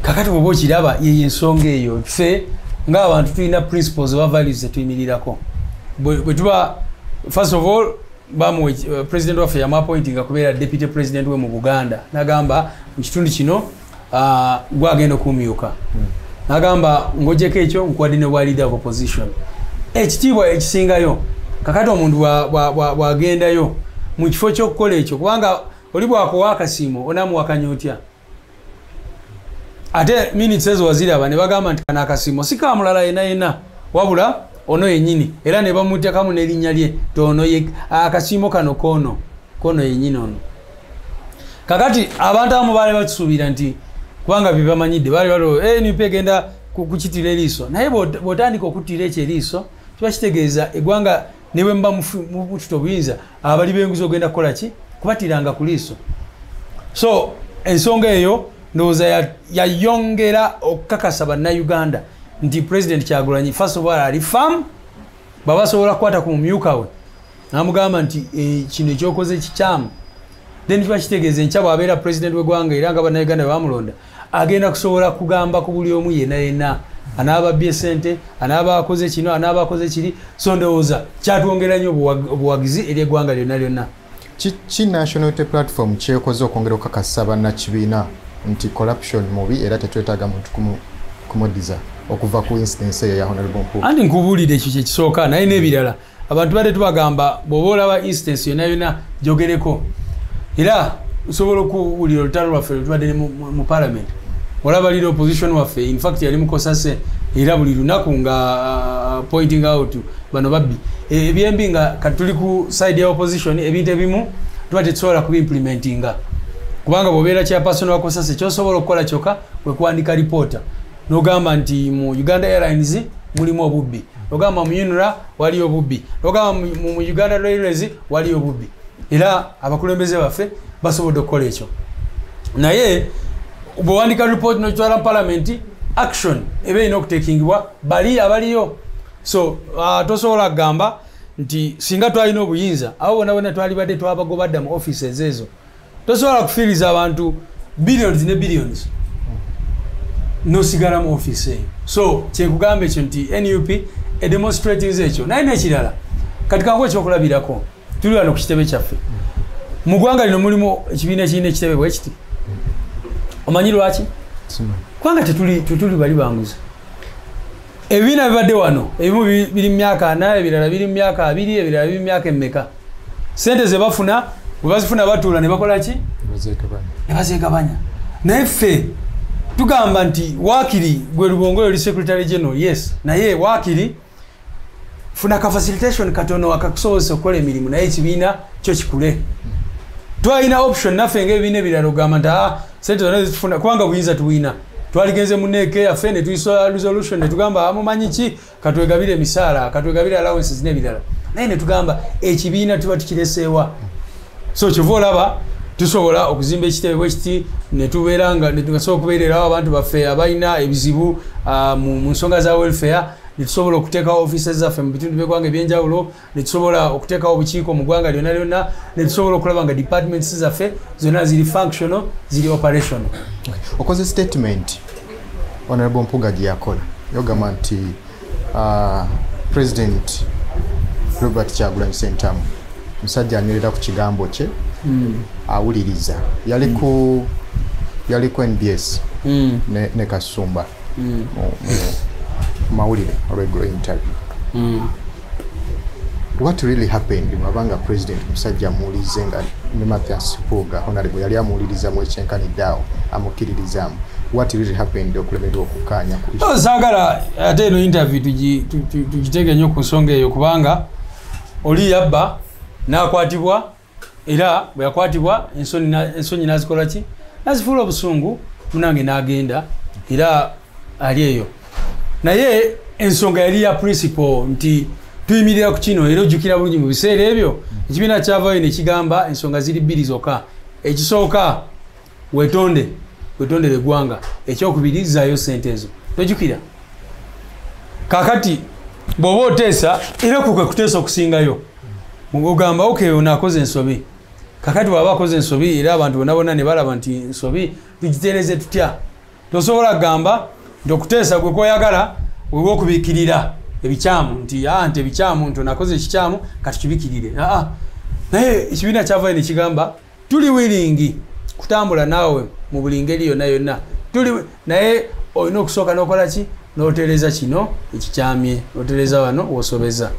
Kakati bw'oba okiraba ye ensonga eyo ffe ng'abantu tulina principles oba values zetuyimirirako. Bwe tuba first of all bamuwe president waffe yamappointinga kubeera deputy president we mu Buganda n'agamba mu kitundu kino gwagenda okumyuka. N'agamba ng'ogyeko ekyo nkuwadde ne bwa leader of opposition. Ekitiibwa ekisingayo kakati omuntu bw'agendayo mu kifo ky'okukola ekyo kubanga oli bwakuwa akasiimo onaamuwakanya otya. Ate minutes ezo waziraba ne bagamba nti kana akasiimo si ka mulala yenna wabula ono yennyini era ne bamuteekamu n'erinnya lye tono ye akasiimo kano kono yennyini ono. Kakati abantu abamu baali bakisuubira nti kubanga bye bamanyidde baali balo NUP egenda kukitira eriiso naye bw'otandika okuttira ekyo eriiso kiba kitegeeza eggwanga ne bwe muba mututa obuyinza abali b'enguzi ogenda kukola ki kubatiranga ku liiso. So ensonga eyo ndowooza yayongera okukakasa bannayuganda nti President Kyagulanyi first of all ali firm baba basobola kukwata ku mumyuka we n'amugamba nti kino ekyokoze kikyamu then kiba kitegeeza enkya bw'abeera president w'eggwanga era nga bannayuganda bamulonda agenda kusobola kugamba ku buli omu yenna anaaba abbye ssente anaaba akoze kino anaaba akoze kiri. So ndowooza kyatwongera nnyo obuwagizi eri eggwanga lyonna. Ki National Unity Platform kyekoze okwongera okukakasa bannakibiina nti corruption mubi era tetwetaaga muntu kumuddiza okuva ku instance eyo ya Honorable Mpuuga. Andi nkubuulire ekyo kyekisooka naye n'ebirala abantu badde tubagamba bw'oba olaba instance yonna gyogereko era nsobola okuwulira olutalo lwaffe lwetubadde mu Parliament olaba leader opposition waffe in fact yali mukosase era buli lunaku nga pointing out bano babbi ebyembi nga katuli ku side ya opposition ebintu ebimu tuba tetusobola kubimplementinga kubanga bw'obeera chairperson wa kosase kyosobola okukola kyokka kwe kuwandika reporter n'ogamba nti mu Uganda Airlines mulimu obubbi, n'ogamba mu UNRA waliyo obubbi, n'ogamba mu Uganda Railways waliyo obubbi. Era abakulembeze baffe basobodde okukola ekyo. Naye bw'owandika report n'otwala mu Parliament action eba erina okuteekingibwa bali abaliyo. So tosobola kugamba nti singa twalina obuyinza abo bonna bonna twalibadde twabagoba dda mu offices ezo tosobola kufiiriza abantu billions ne billions nosigala mu office eyo. So kyekugamba ekyo nti NUP demonstrating ekyo naye n'ekirala kati kangu ekyokulabirako tuli wano ku kitebe kyaffe mu ggwanga lino mulimu ekibiina ekirina ekitebe bwe kiti. Omanyi lwaki? Kubanga tetuli bali banguza. Ebibiina bibadde wano ebimu biri mu myaka 4 ebirala biri mu myaka 2 ebirala biri mu myaka emmeka. Sente ze bafuna bwe bazifuna batuula ne bakola ki? Ne bazegabanya. Naye ffe tugamba nti waakiri gwe Lubongoyo oli Secretary General, yes, naye waakiri funa ka facilitation katono akakusobozesa okukola emirimu naye ekibiina kyo kikule. Twalina option naffe ng'ebibiina ebirala ogamba nti sente zonna zifuna kubanga buyinza tuwina. Twaligenze mu neeke yaffe ne tuyisa resolution ne tugamba mumanyi ki katwegabire emisaala katwegabire allowances n'ebirala. Naye ne tugamba ekibiina tuba tukireseewa. So kyova olaba tusobola okuzimba ekitebe bwekiti ne tubeera nga tusobola okubeererawo abantu baffe abalina ebizibu mu nsonga za welfare, ne tusobola okuteekawo offices zaffe mu bitundu by'eggwanga ebyenjawulo, ne tusobola okuteekawo obukiiko mu ggwanga lyonna lyonna, ne tusobola okulaba nga departments zaffe zonna ziri functional, ziri operational. Okoze statement Honorable Mpuga gye yakola yogamba nti President Robert Kyagulanyi Ssentamu musajja anywerera ku kigambo kye awuliriza yali ku NBS ne Kasumba mawulire regular interview. What really happened mabanga President musajja amuwulirize nga ne Mathias Mpuga Honorable yali amuwuliriza mu ekyenkaniddeawo amukiririzamu? What really happened okulemererwa okukanya ku saagala ate eno interview tugiteeke nnyo ku nsonga eyo kubanga oli yabba n'akwatibwa era bwe yakwatibwa ensonyi nazikola ki nazifuula obusungu munange n'agenda era ali eyo naye ensonga yali ya principle nti tuyimirira ku kino era ojjukira bulungi mu biseera ebyo ekibiina kyavayo ne kigamba ensonga ziri bbiri zokka. Ekisooka wetondere eggwanga, ekyokubiri zaayo ssente ezo tojjukira. Kakati bw'oba oteesa era kwe kuteesa okusingayo ogamba okay onaakoze ensobi. Kakati bw'aba akoze ensobi era abantu bonna ne balaba nti ensobi tugiteereze tutya, tosobola kugamba nti okuteesa gwe koyagala wewe okubiikirira ebikyamu nti nti ebikyamu nti onakoze ekikyamu kati kibikirire. Naye ekibiina kyavayo ne kigamba tuli willing kutambula naawe mu buli ngeri yonna yonna, naye olina okusooka n'okola ki n'otereeza kino ekikyamye, otereeza wano wosobeza.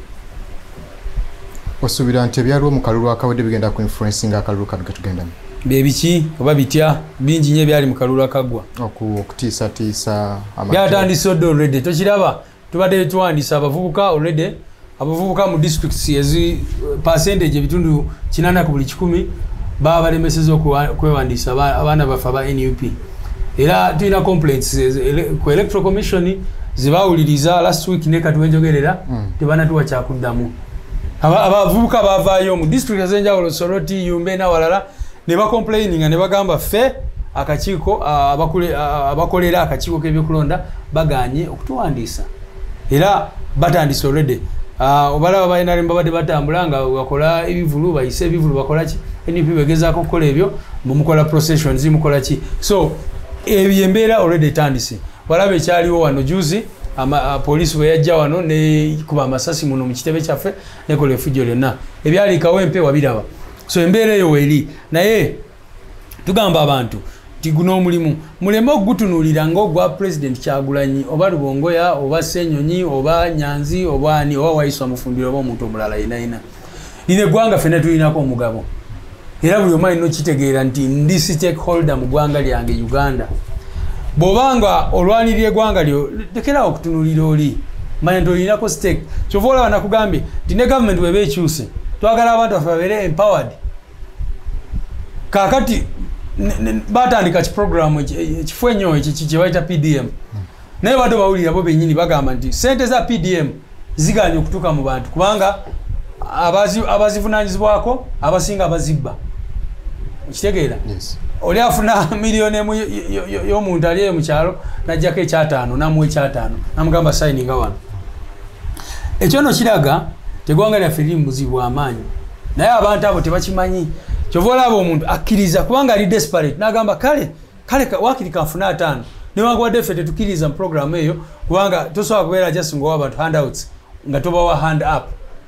Osuubira nti ebyaliwo mu kalulu akawedde bigenda ku influencinga akalulu kano ketugendamu? Bebiki oba bitya bingi nnyo ebyali mu kalulu akaggwa okutiisatiisa byatandise odde already. Tokiraba tubadde tuwandiisa abavubuka already, abavubuka mu districts ezi percentage ebitundu 80 ku buli 100 baba balemeseza okwewandiisa abaana baffe aba NUP. Era tulina complaints ku electoral commission zibawuliriza last week ne katuwenjogerera tebanatuwa kyakuddamu. Abavubuka bavaayo mu district ez'enjawulo Soroti, Yumbe n'awalala ne bacomplaininga ne bagamba ffe akakiiko abakolera akakiiko k'ebyokulonda baganye okutuwandiisa era batandise already. Obalaba balina babadde batambula nga bakola ebivulu bayise ebivulu bakola ki NUP begezaako okukola ebyo mukola processions mukola ki. So embeera already etandise. Balaba ekyaliwo wano juzi poliisi bwe yajja wano ne kuba amasasi muno mu kitebe kyaffe nekola efujjo lyonna ebyali kawempe wabiraba. So embeera eyo weeri naye tugamba abantu ti guno omulimu muleme okugutunuulira ng'ogwa President Kyagulanyi oba Lubongoya oba Ssenyonyi oba Nyanzi oba ani oba Waiswa Mufumbiro oba omuntu omulala yenayina. Lino eggwanga ffenna tulinako omugabo era buli omu alina okitegeera nti ndi stakeholder mu ggwanga lyange Uganda. Bw'obanga olwanirira eggwanga lyo lekerawo okutunuulira oli manya nti olinako stake. Kyova olaba nakugambye nti ne gavumenti bweba ekyuse twagala abantu baffe babeere empowered. Kakati batandika kiprogramu ekifo ennyo ekyo kye bayita PDM naye badde bawulira bo bennyini bagamba nti ssente za PDM ziganye okutuuka mu bantu kubanga abazivunaanyizibwako abasinga bazibba. Okitegeera? Oli afuna miliyoni emu y'omuntu ali eyo mu kyalo n'ajjako ekyataano n'amuwa ekyataano n'amugamba sayininga wano. Ekyo nno kiraga teggwanga lyaffe liri mu buzibu bw'amaanyi naye abantu abo tebakimanyi. Kyova olaba omuntu akkiriza kubanga ali desperate n'agamba kale waakiri kanfuna 5 newankubadde ffe tetukkiriza mu programu eyo kubanga tosobola kubeera just ng'owa abantu handouts nga tobawa hand up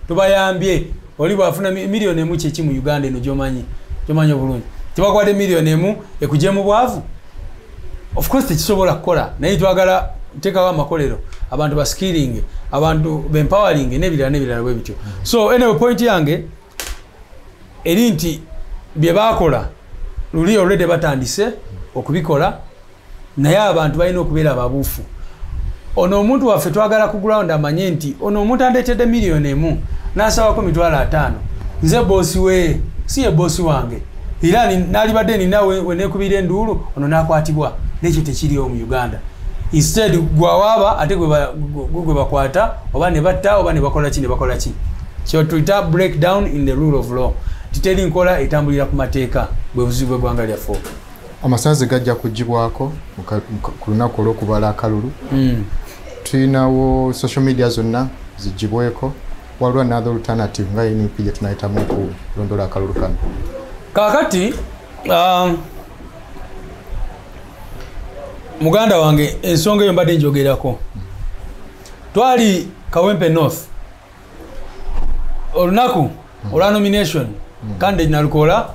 tobayambye. Oli bwafuna miliyoni emu kyeki mu Uganda eno gy'omanyi obulungi tebakwadde miliyoni emu ekugye mu bwavu. Of course tekisobola kukola naye twagala teekawo amakolero abantu baskilling abantu bempowering n'ebirala bwe bityo. So anyway point yange eri nti bye baakola luli already batandise okubikola naye abantu balina okubeera ababuufu. Ono omuntu waffe twagala ku ground amanye nti ono omuntu andeetedde miliyoni emu n'asabako mitwalo 5 nze boosi we si ye boosi wange era n'alibadde nina we neekubira enduulu ono n'akwatibwa n'ekyo tekiriwo mu Uganda. Instead gwawaaba ate gwe bakwata oba ne batta oba ne bakola ki kyo tuyita breakdown in the rule of law. titeri nkola etambulira ku mateeka bwe buzibu bw'eggwanga lyaffe. Amasanze gajja kugibwako ku lunaku olw'okubala akalulu. Tulinawo social media zonna zigibweko. Waliwo another alternative nga NUP gye tunayitamu okulondola akalulu kano. Kaakati muganda wange ensonga eyo mbadde njogerako. Twali Kawempe North olunaku olwa nomination candidate Nalukola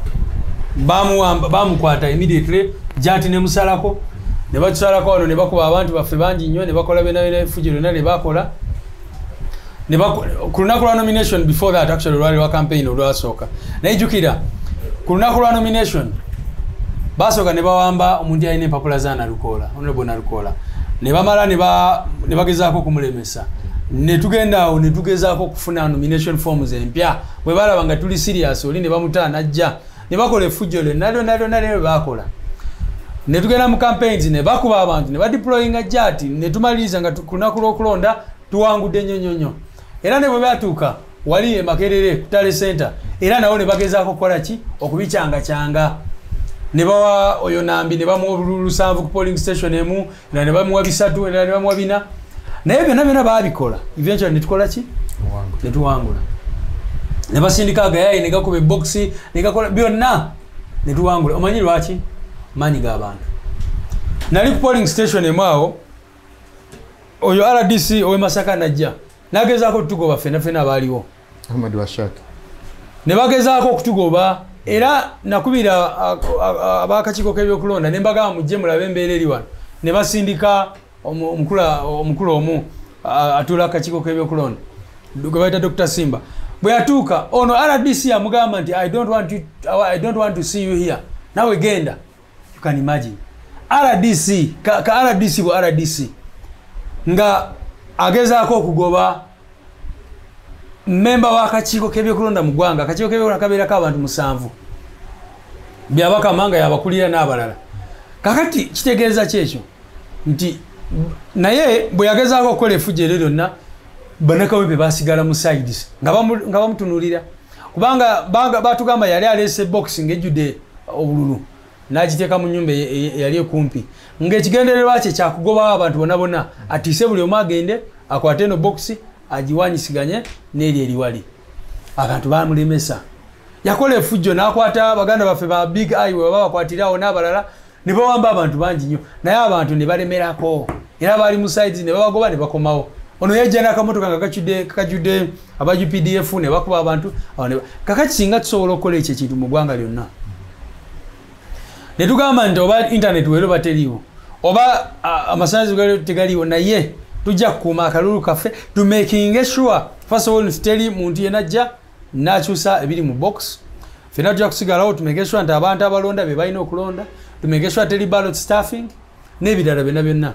bamukwata immediately jati ne musalako ne batusalako wano ne bakuba abantu baffe bangi nnyo ne bakola bena fujiro ne bakola ku lunaku lwa nomination. Before that actually lwali lwa campaign olwasooka nayijukira ku lunaku lwa nomination basooka ne bawamba omuntu alina empapula za Nalukola, Honorable Nalukola, ne bamala ne bagezaako kumulemesa. Ne tugenda awo ne tugezaako kufuna nomination forms empya bwe balaba nga tuli serious oli ne bamutaana ajja ne bakola effujjo nalyo bakola. Ne tugenda mu campaigns ne bakuba abantu ne badeployinga jati ne tumaliriza nga ku lunaku lw'okulonda tuwangudde nnyo. Era ne bwe batuuka wali e Makerere Kutale Center era nawo ne bagezaako kukola ki okubicyanga. Ne bawa oyo Nambi ne bamuwa obululu 7 ku polling station emu era ne bamuwa 3 era ne bamuwa 4. Naye byonna baabikola. Eventually ne tukola ki? Ne tuwangula. Ne basindika agayayi ne gakuba boxi ne gakola byonna ne tuwangula. Omanyi lwaki? Manyi g'abantu. Nali ku polling station emu awo oyo RDC owe Masaka najja nagezaako okutugoba ffenna abaaliwo. Ahmed Washak. Ne bagezaako okutugoba era nakubira abakakiiko k'ebyokulonda ne mbagamba mujje mulabe embeera eri wano. Ne basindika omukulu omu atula akakiiko k'ebyokulonda gwe bayita Dr. Simba. Bwe yatuuka ono RDC amugamba nti I don't want to see you here. Nawe genda. You can imagine. RDC ka RDC bo RDC nga agezaako okugoba memba w'akakiiko k'ebyokulonda mu ggwanga. Akakiiko k'ebyokulonda kabeerako abantu 7 byabakamanga yabakulira n'abalala. Kakati kitegeeza kyekyo nti naye bwe yagezaako okukola effujjo eryo lyonna Banakawempe basigala mu sides nga bamutunuulira kubanga batugamba yali aleese box ng'ejjudde obululu n'agiteeka mu nnyumba yali ekumpi ng'ekigendererwa kye kyakugobawo abantu bonna atiise buli omu agende akwate eno box agiwanyisiganye n'eri eriwali. Abantu bamulemesa. Yakola effujjo n'akwata baganda baffe ba Big Eye we babakwatirawo n'abalala ne bawamba abantu bangi nnyo naye abantu ne balemerako era baali mu sides ne babagoba ne bakomawo. Ono yajja n'akamotoka nga kakajjudde aba UPDF ne bakuba abantu kakati singa tusobola okukola ekyo ekintu mu ggwanga lyonna. Ne tugamba nti oba internet weero bateriiwo oba amasannyalaze tegaliiwo naye tujja kukuuma akalulu kaffe to making sure first of all teri muntu yenajja n'akyusa ebiri mu box. Ffenna tujja kusigalawo to make sure nti abantu abalonda be balina okulonda, to make sure teri ballot staffing n'ebirala byonna.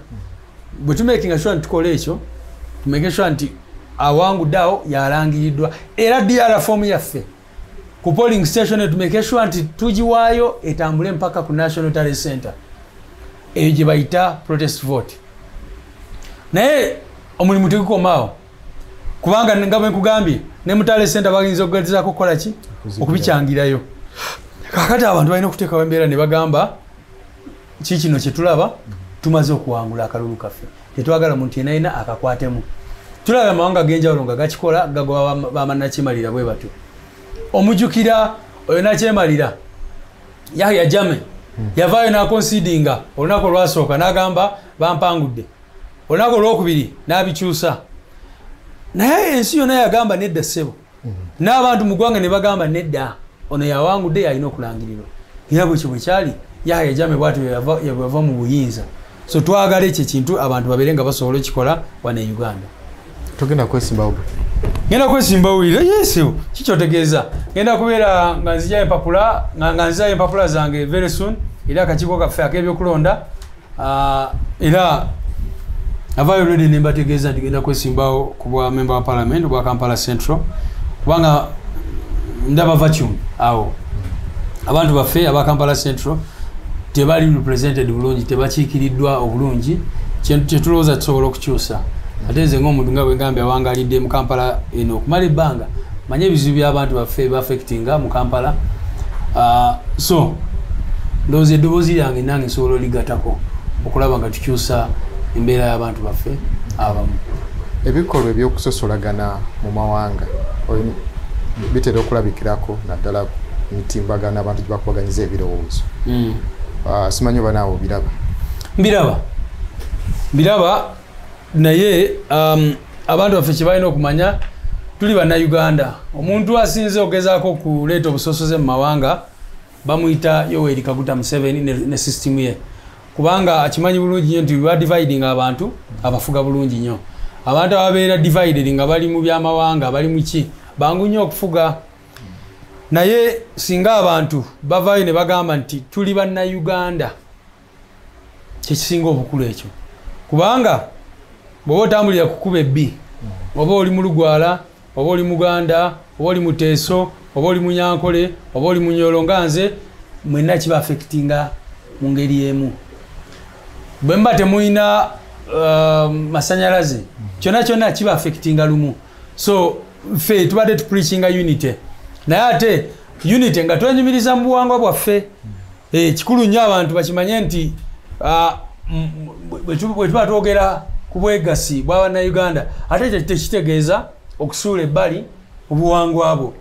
Bwe tumakinga sure nti tukola ekyo to make sure nti awangudde awo yalangiriddwa era DR form yaffe ku polling station to make sure nti tugiwaayo etambule mpaka ku National Talent Center eyo gye bayita protest vote. Naye omulimu tegukomaawo kubanga nga bwe nkugambye ne mu Talent Center bagenza okugezaako okukola ki okubikyangirayo. Kakati abantu balina okuteekawo embeera ne bagamba kino kye tulaba tumaze okuwangula akalulu kaffe tetwagala muntu yenayina akakwatemu. Tulaba amawanga ag'enjawulo nga gakikola gagoba bamannakyemalira bwe batyo. Omujjukira oyo nakyemalira Yahya Jammeh yavaayo n'akonsidinga olunaku olwasooka n'agamba bampangudde. Olunaku olwokubiri n'abikyusa. Naye ensi yonna yagamba nedda ssebo. N'abantu mu ggwanga ne bagamba nedda ono yawangudde yalina okulangirirwa. Era bwekyo bwe kyali Yahya Jammeh bw'atyo yava mu buyinza. So twagala ekyo ekintu abantu babeere nga basobola ekikola wano e Uganda. Tugenda kwesimbawo. Ngenda kwesimbawo yesu kikyotegeeza. Ngenda kubeera nga nzija empapula nga nzija empapula zange very soon era akakiiko kaffe ak'ebyokulonda era avayo already ne mbategeeza nti ngenda kwesimbawo ku bwa member wa parliament bwa Kampala Central kubanga ndaba vacuum awo abantu baffe aba Kampala Central tebali represented bulungi tebakiikiriddwa obulungi kye tulowooza tusobola okukyusa ate nze ng'omuntu nga bwe ngambye awangalidde mu Kampala eno okumala ebbanga manye ebizibu by'abantu baffe baffectinga mu Kampala. So ndowooza eddoboozi lyange nange nsobola oligatako okulaba nga tukyusa embeera y'abantu baffe abamu. Ebikolwa ebyokusosolagana mu mawanga bitera okulabikirako naddala mitimbagana abantu gye bakubaganyiza ebirowoozo. Simanyi oba naawe obiraba? Mbiraba naye abantu baffe kye balina okumanya tuli bannayuganda. Omuntu asinze okugezaako okuleeta obusosoze mu mawanga bamuyita Yoweri Kaguta Museveni ne system ye, kubanga akimanyi bulungi nnyo nti dividing abantu abafuga bulungi nnyo. Abantu ababeera divided nga bali mu byamawanga bali mu ki bangu nnyo okufuga. Naye singa abantu bavaayo ne bagamba nti tuli bannayuganda, kyekisinga obukulu ekyo, kubanga bw'oba otambulira kukuba ebbi, oba oli mu Lugwala, oba oli Muganda, oba oli Muteeso, oba oli Munyankole, oba oli Munyolo, nga nze mwenna kiba affectinga mu ngeri emu. Bwe mba temulina masanyalaze kyonna kiba affectinga lumu. So ffe tubadde tupreachinga unity, naye ate unity nga twenyumiriza mu buwangwa bwaffe. Kikulu nnyo abantu bakimanye nti bwe tuba twogera ku bwegasi bw'Abannayuganda ate tekitegeeza okusuula ebbali obuwangwa bwo.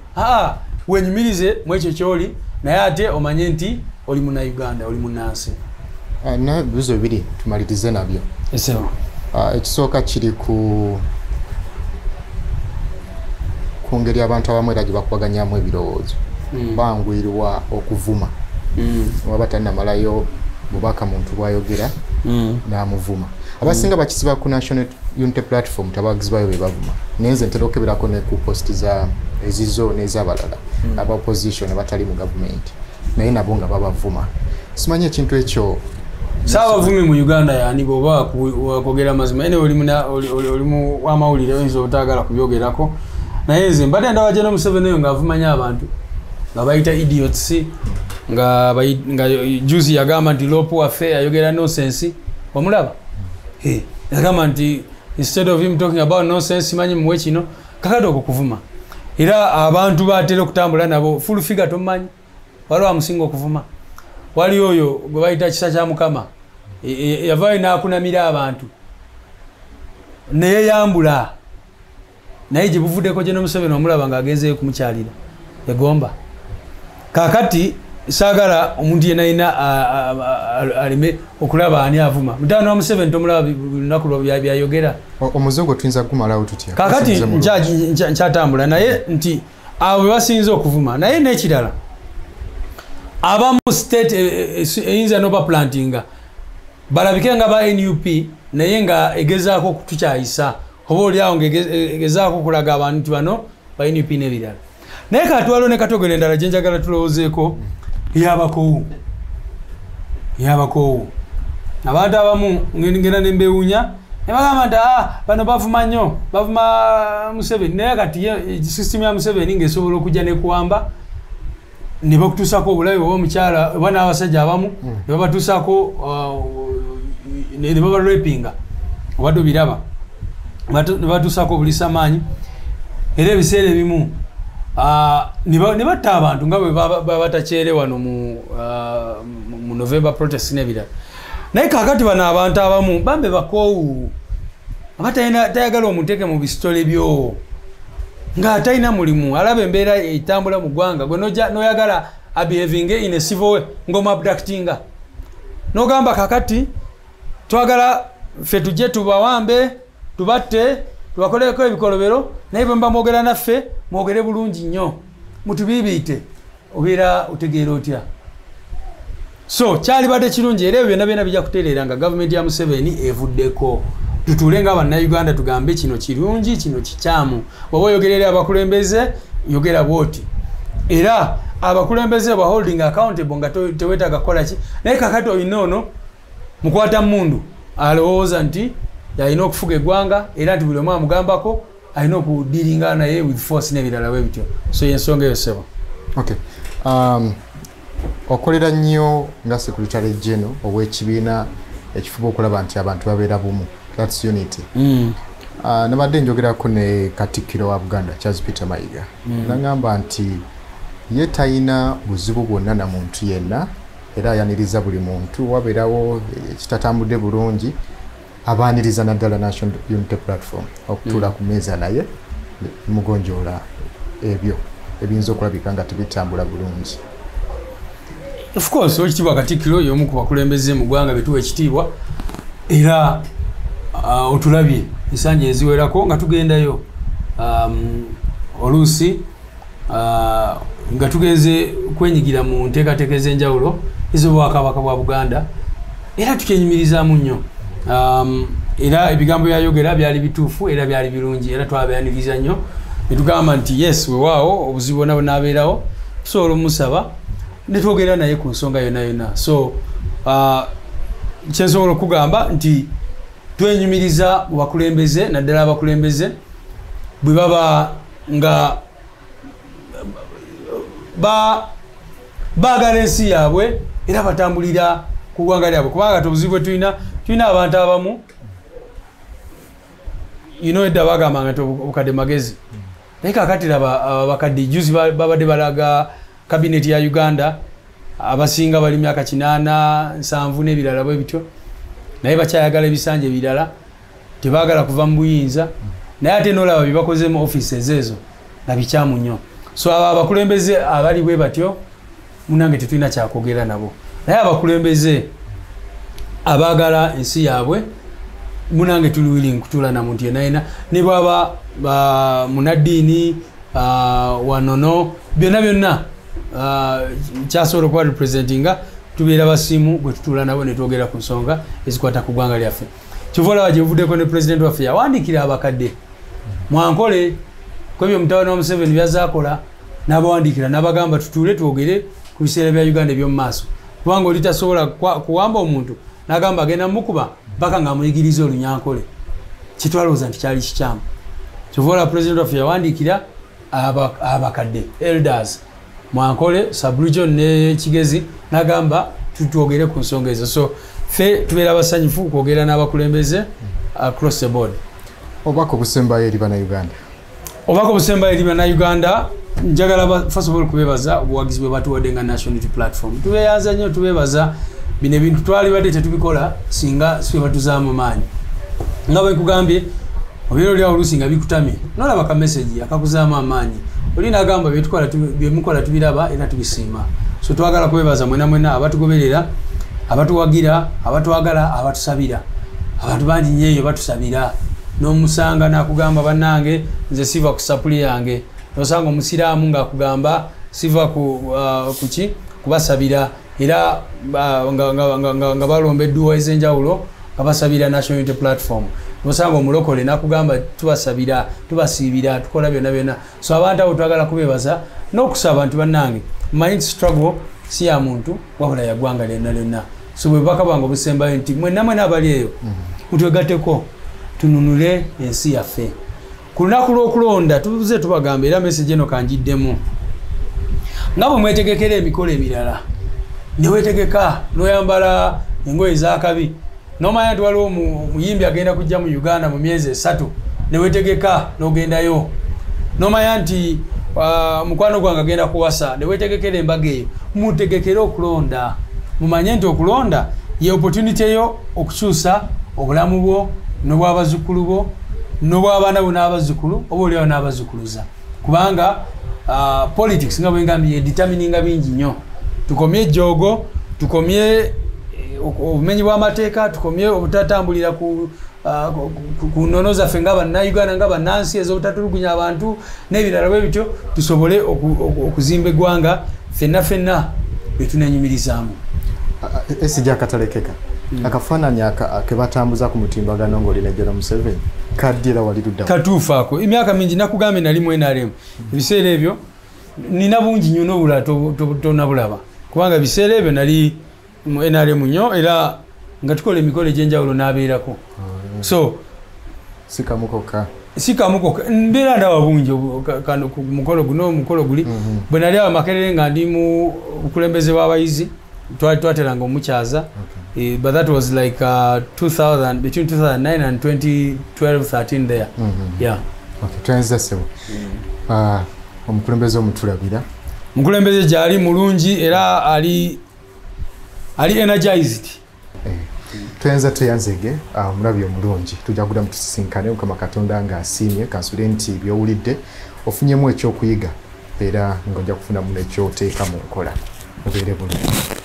Wenyumirize mu ekyo kyoli, naye ate omanye nti oli Munnayuganda, oli munnansi. N'ebibuuzo bibiri tumalirize nabyo. Ekisooka kiri ku ngeri abantu abamu era gye bakubaganyamu ebirowoozo. Bangwirwa okuvuma waba tannamalayo mubaka muntu bwayogera n'amuvuma. Abasinga bakisiba ku National Unity Platform tabagizi bayo be bavuma, naye nze ntera okukeberako ne ku posti za ezizo n'ez'abalala aba opposition abatali mu gavumenti, naye nabo nga babavuma. Simanyi ekintu ekyo saabavumi mu Uganda yani bw'oba wakwogera mazima ene oli mu wamawulire oyinza obutaagala kubyogerako, naye nze mbadde ndaba General Museveni oyo ng'avumanya abantu nga bayita idiots, nga juzi yagamba nti lopu waffe ayogera nonsense. Omulaba yagamba nti instead of him talking about nonsense manyi muwe kino kakati okwo kuvuma. Era abantu batera okutambula nabo full figure tomanyi waliwo amusinga okuvuma. Wali oyo gwe bayita kisa kya Mukama yavaayo n'akunamira abantu neyeyambula, naye gye buvuddeko General Museveni omulaba ng'agenzeeyo kumukyalira egomba. Kakati saagala omuntu yenayina aleme okulaba ani avuma. Mutaano wa Museveni tomulaba lunaku byayogera. Omuzongo tuyinza kumalawo tutya? Kakati nkyatambula naye nti abo bwe basinze okuvuma, naye n'ekirala abamu state eyinza n'obaplantinga balabike nga ba NUP naye nga egezaako okutukyayisa, oba oliawo ng'egezaako okulaga abantu nti bano ba NUP n'ebirala. Naye kati waliwo ne katogero endala gye njagala tulowoozeeko ey'abakoowu. Abantu abamu ngenda ne mbewuunya ne bagamba nti bano bavuma nnyo, bavuma Museveni, naye kati system ya Museveni ng'esobola okujja ne kuwamba ne bakutuusako obulabe oba omukyala oba n'abasajja abamu ne babatuusako ne babalwepinga obadde obiraba ne batuusako obulisa-maanyi. Era ebiseera ebimu ne batta abantu nga bwe batakyere wano mu November protest n'ebirala. Naye kakati bano abantu abamu bambe bakoowu abatayagala omuteeke mu bisitole byo nga atalina mulimu, alaba embeera etambula mu ggwanga, gwe noyagala abehaving in a civil way ng'omuabductinga n'ogamba kakati twagala ffe tujje tubawambe tubatte tubakoleko ebikolobero, naye bwe mba mwogera naffe mwogere bulungi nnyo mutubiibiite, obeera otegeera otya? So kyalibadde kirungi era ebyo byonna bijja kutereera nga gavumenti ya Museveni evuddeko. Tutuule nga Bannayuganda tugambe kino kirungi kino kikyamu. Bw'oba oyogerera abakulembeze yogera bwoti, era abakulembeze ba holding accountable nga teweetaaga kukola ki. Naye kakati olina ono mukwata mundu alowooza nti yalina okufuga eggwanga era nti buli omu amugambako alina okudiringa naye with force n'ebirala bwe bityo. So yensonga eyo sebo. Okay. Okolera nnyo nga Secretary General ow'ekibiina ekifuba okulaba nti abantu babeera bumu, that's unity. nabadde njogerako ne Katikkiro wa Buganda Charles Peter Mayiga nagamba nti ye talina buzibu bwonna na muntu yenna era ayaniriza buli muntu wabeerawo kitatambudde bulungi abaaniriza naddala National Unity Platform okutuula ku meeza naye mugonjoola ebyo ebiyinza okulabika nga tebitambula bulungi. Of course ekitiibwa Katikkiro y'omu ku bakulembeze mu ggwanga betuwa ekitiibwa era otulabye esanja eziwerako nga tugendayo oluusi nga tugenze kwenyigira mu nteekateeka ez'enjawulo ez'obwakabaka bwa Buganda era tukyenyumirizaamu nnyo era ebigambo byayogera byali bituufu era byali birungi era twabayaniriza nnyo ne tugamba nti yes weewaawo obuzibu bwonna bunaabeerawo tusobola omusaba ne twogera naye ku nsonga yonna yonna. So kyensobola okugamba nti twenyumiriza mu bakulembeze naddala abakulembeze bwe baba nga baagala ensi yaabwe era batambulira ku ggwanga lyabwe kubanga tobuzibu tulina abantu abamu edda bagambanga nti obukadde magezi naye kakati abakadde juzi babadde balaga kabineti ya Uganda abasinga bali myaka 8 7 n'ebirala bwe bityo naye bakyayagala ebisanja ebirala tebaagala kuva mu buyinza naye ate n'olaba bye bakoze mu offices ezo nabikyamu nnyo. So abakulembeze abali bwe batyo munange tetulina kyakwogera nabo naye abakulembeze abaagala ensi yaabwe munange tuli willing kutuula na muntu yenayina ne bwaba munaddiini wanono byonna kyasobola okuba representinga tubeera basiimu bwe tutuula nabo ne twogera ku nsonga ezikwata ku ggwanga lyaffe. Kyova olaba gye buvuddeko ne pulezidenti waffe yawandiikira abakadde mwankole kwebyo mutawana wa Museveni byazaakola n'abawandiikira n'abagamba tutuule twogere ku biseera bya Uganda eby'omu maaso kubanga oli tasobola kuwamba omuntu n'agamba agenda mukuba mpaka ng'amuyigiriza olunyankole kitwalowooza nti kyali kikyamu. Kyova olaba pulezidenti waffe yawandiikira abakadde elders mwankole Sabregion ne Kigezi n'agamba tutwogere ku nsonga ezo. So fe tubeera basanyufu kwogera n'abakulembeze across the board. Obako busembayo eri bannayuganda obako busembayo eri bannayuganda njagala first of all kubebaza obuwagizi bwe batuwadde nga National Unity Platform tubeyanza nnyo tubebaza bino ebintu twali badde tetubikola singa sife batuzaamu maanyi nga bwe nkugambye obiro lya oluusi nga bikutamye nolaba ka message akakuzaamu amaanyi oli n'agamba byemukola tubiraba era tubisiima. So twagala kubebaza mwena abatugoberera abatuwagira abatwagala abatusabira abantu bangi nnyo batusabira n'omusanga n'akugamba bannange nze siva ku sapuli yange nosanga omusiraamu ng'akugamba siva kuki kubasabira era nga balombeddwa ez'enjawulo nga basabira National Unity Platform nosanga omulokole n'akugamba tubasabira tubasiibira tukola byonna. So abantu abo twagala kubebaza n'okusaba nti bannange mind struggle si ya muntu wabula ya ggwanga lyonna. So bwe bubaka bwange obusembayo nti mwenna abali eyo mutwegatteko tununule ensi yaffe ku lunaku lw'okulonda tubuze tubagamba era message eno kanjiddemu nga bwe mwetegekera emikolo emirala ne weetegeka n'oyambala engoye z'akabi n'omanya nti waliwo muyimbi agenda kujja mu Uganda mu myezi 3 ne weetegeka n'ogendayo n'omanya nti mukwano gwange agenda kuwasa ne weetegekera embaga eyo mutegekere okulonda mumanye nti okulonda ye opportunity eyo okukyusa obulamu bwo n'obw'abazzukulu bo n'obw'abaana bo n'abazzukulu oba oliawo n'abazzukuluza kubanga politics nga bwengambye determininga bingi nnyo. Tukomye ejjoogo tukomye obumenyi bw'amateeka tukomye obutatambulira ku nnono zaffe nga bannayuganda nga bannansi ez'obutatulugunya abantu n'ebirala bwe bityo tusobole okuzimba eggwanga ffenna betunenyumirizaamu. Esijja akatalekeka akafaananyi kebatambuza ku mutimbagano ng'olina General Museveni kaddira wali ludda katuufaako emyaka mingi nakugambye nali mu NRM ebiseera ebyo nina bungi nnyo n'obula tonabulaba kubanga ebiseera ebyo nali mu NRM nnyo era nga tukola emikolo egy'enjawulo n'abeerako. So sikamukoka mbeera ndaba bungi mukolo guli bwe nali Makerere nga ndi mu bukulembeze bw'abayizi twateranga omukyaza. But that was like 2000, between 2009 and 2012-13 there. Yeah. Okay, tuanza sebo. Omukulembeze omutulabira. Omukulembeze gyali mulungi era ali energized. Tuanza teyanzege mulabi omulungi. Tujja kuda mutusisinkane Mukama Katonda nga asiimye kansule nti byowulidde ofunyemu ekyokuyiga era ng'ojja kufuna muno ekyoteeka mu nkola. Mubeere bulungi.